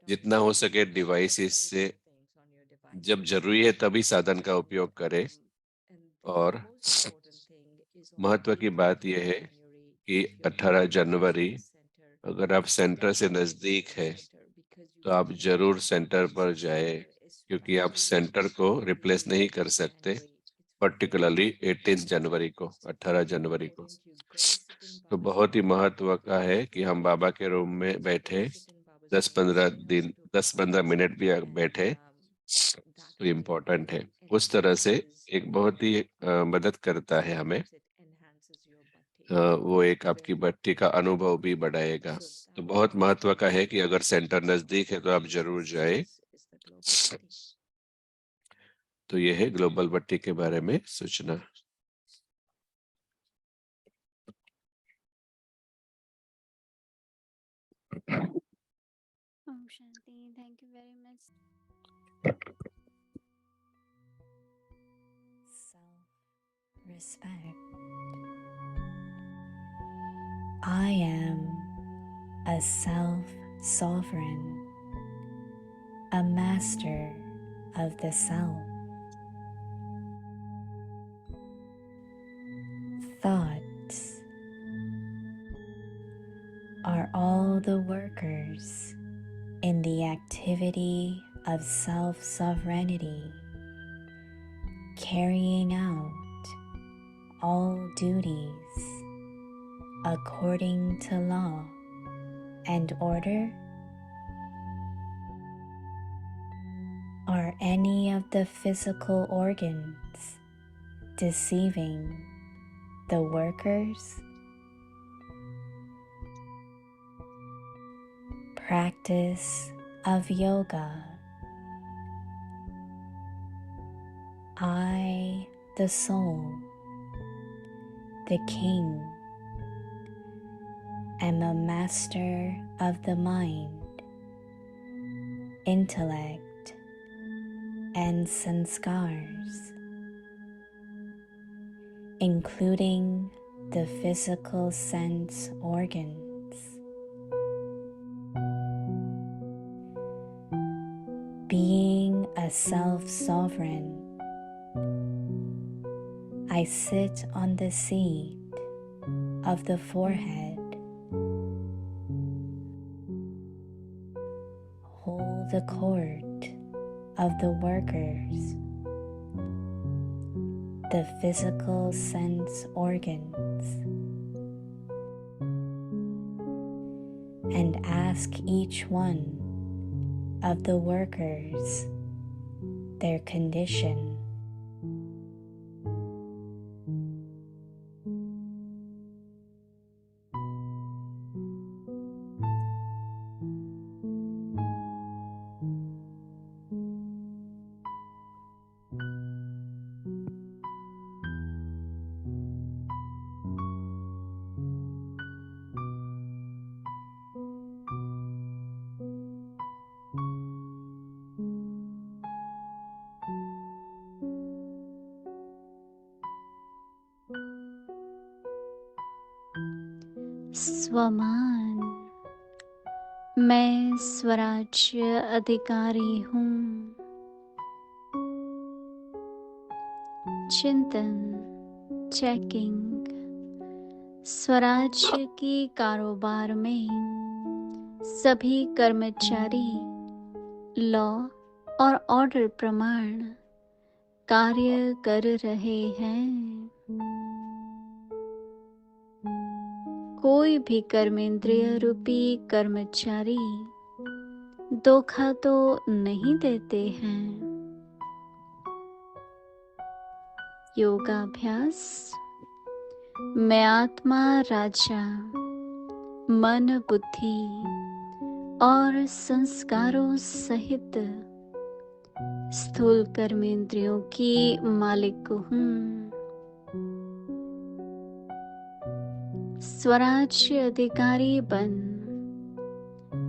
जितना हो सके डिवाइसेस से जब जरूरी है तभी साधन का उपयोग करें। और महत्व की बात यह है कि 18 जनवरी अगर आप सेंटर से नज़दीक है तो आप जरूर सेंटर पर जाए, क्योंकि आप सेंटर को रिप्लेस नहीं कर सकते, पर्टिकुलरली 18 जनवरी को, 18 जनवरी को। तो बहुत ही महत्व का है कि हम बाबा के रूम में बैठे 10-15 मिनट भी बैठे तो इम्पोर्टेंट है। उस तरह से एक बहुत ही मदद करता है हमें। वो एक आपकी भट्टी का अनुभव भी बढ़ाएगा। तो बहुत महत्व का है कि अगर सेंटर नजदीक है तो आप जरूर जाए। तो ये है ग्लोबल भट्टी के बारे में सूचना। Om Shanti. Thank you very much. Self-respect. I am a self-sovereign, a master of the self. Thoughts are all the workers in the activity of self-sovereignty, carrying out all duties according to law and order. Are any of the physical organs deceiving the workers? Practice of yoga. I, the soul, the king, am a master of the mind, intellect, and sanskars, including the physical sense organs. Being a self-sovereign, I sit on the seat of the forehead, hold the court of the workers, the physical sense organs, and ask each one of the workers their condition. स्वमान। मैं स्वराज्य अधिकारी हूँ। चिंतन, checking. स्वराज्य की कारोबार में सभी कर्मचारी लॉ और ऑर्डर प्रमाण कार्य कर रहे हैं। कोई भी कर्मेंद्रिय रूपी कर्मचारी धोखा तो नहीं देते हैं। योगाभ्यास। मैं आत्मा राजा मन बुद्धि और संस्कारों सहित स्थूल कर्मेंद्रियों की मालिक हूँ। स्वराज्य अधिकारी बन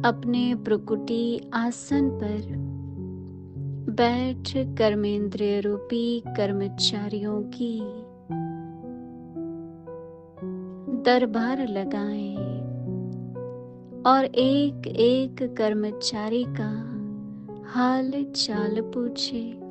अपने प्रकुटी आसन पर बैठ कर्मेंद्रिय रूपी कर्मचारियों की दरबार लगाएं और एक एक कर्मचारी का हाल चाल पूछे।